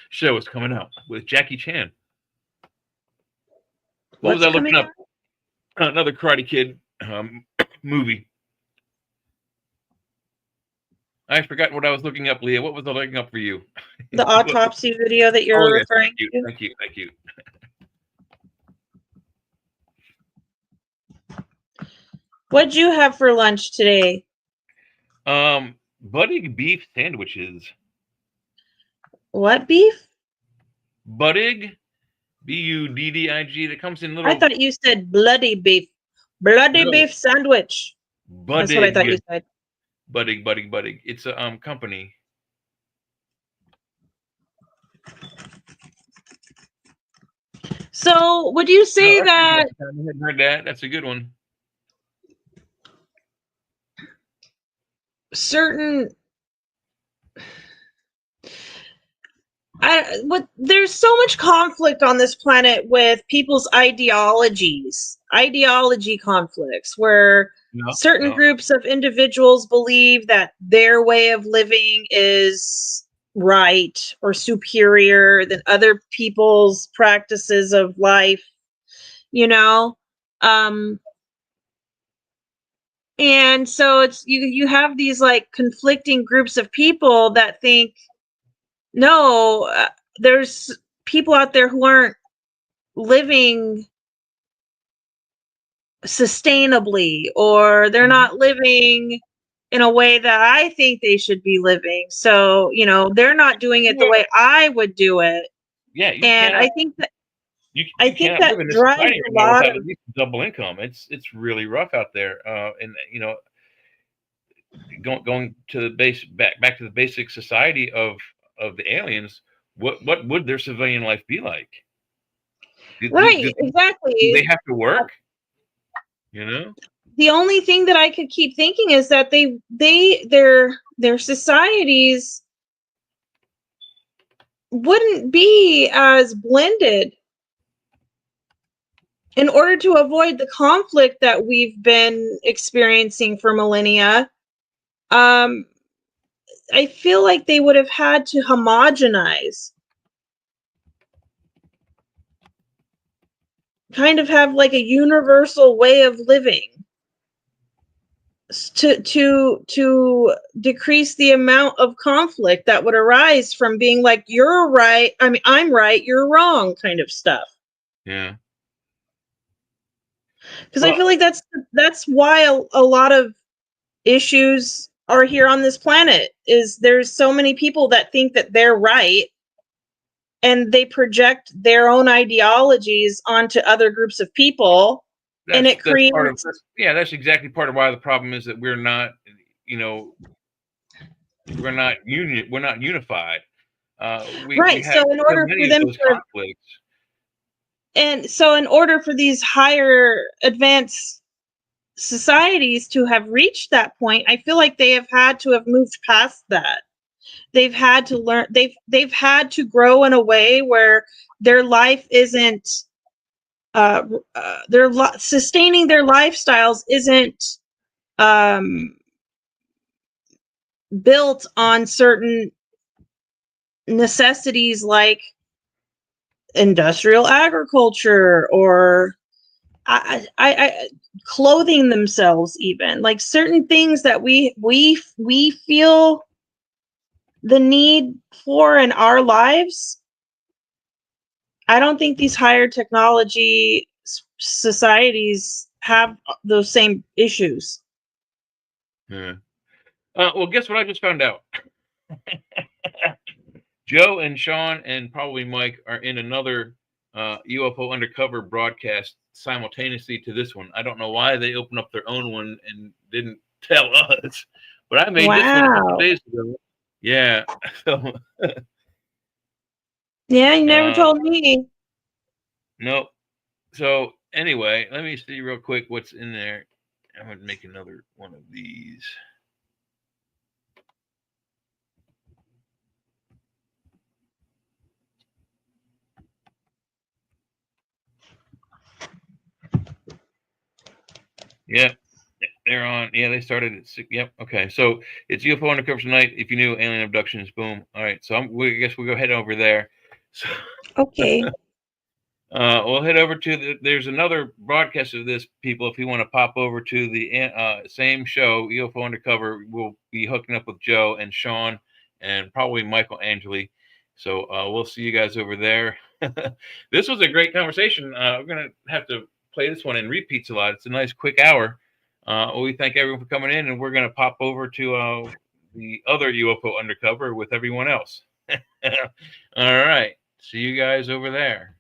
A: show is coming out with Jackie Chan. What was I looking up? Another Karate Kid movie. I forgot what I was looking up, Leah. What was I looking up for you?
I: The autopsy video that you're referring to?
A: Thank you.
I: What'd you have for lunch today?
A: Budig beef sandwiches.
I: What beef?
A: Budig, Buddig. That comes in little.
I: I thought you said bloody beef. Bloody beef sandwich.
A: Budig.
I: That's what I thought you said.
A: Budig. It's a company.
I: So would you say that
A: I hadn't heard that? That's a good one.
I: there's so much conflict on this planet with people's ideology conflicts, where certain groups of individuals believe that their way of living is right or superior than other people's practices of life, and so it's you have these like conflicting groups of people that think, no, there's people out there who aren't living sustainably, or they're not living in a way that I think they should be living. So, they're not doing it the way I would do it.
A: Yeah,
I: I think that
A: you
I: I think
A: can't
I: that
A: live in this
I: drives
A: society
I: a
A: anymore
I: lot
A: without
I: of
A: at least double income. It's really rough out there. And going to the back to the basic society of the aliens. What would their civilian life be like?
I: Exactly.
A: Do they have to work?
I: The only thing that I could keep thinking is that their societies wouldn't be as blended in order to avoid the conflict that we've been experiencing for millennia. I feel like they would have had to homogenize, kind of have like a universal way of living to decrease the amount of conflict that would arise from being like, you're right, I'm right, you're wrong kind of stuff.
A: Yeah.
I: Because I feel like that's why a lot of issues are here on this planet, is there's so many people that think that they're right, and they project their own ideologies onto other groups of people, and it creates
A: that's exactly part of why the problem is that we're not unified. We have
I: so in order for them
A: conflicts.
I: And so in order for these higher advanced societies to have reached that point, I feel like they have had to have moved past that. They've had to learn, they've had to grow in a way where their life isn't sustaining their lifestyles isn't built on certain necessities like industrial agriculture, or I clothing themselves, even like certain things that we feel the need for in our lives, I don't think these higher technology societies have those same issues.
A: Yeah. Well, guess what I just found out? Joe and Sean and probably Mike are in another UFO Undercover broadcast simultaneously to this one. I don't know why they opened up their own one and didn't tell us, but I made this one a couple
I: Wow.
A: days ago. Yeah. So,
I: Yeah, you never told me.
A: nope. So anyway, let me see real quick what's in there. I'm gonna make another one of these. Yep, they're on. Yeah, they started at 6. Yep. Okay. So it's UFO Undercover tonight. If you knew alien abductions, boom. All right. So I guess we'll go head over there. So,
I: Okay.
A: we'll head over to there's another broadcast of this, people. If you want to pop over to the same show, UFO Undercover, we'll be hooking up with Joe and Sean and probably Michael Angeli. So we'll see you guys over there. This was a great conversation. We're going to have to play this one in repeats a lot. It's a nice quick hour. We thank everyone for coming in, and we're going to pop over to the other UFO Undercover with everyone else. All right. See you guys over there.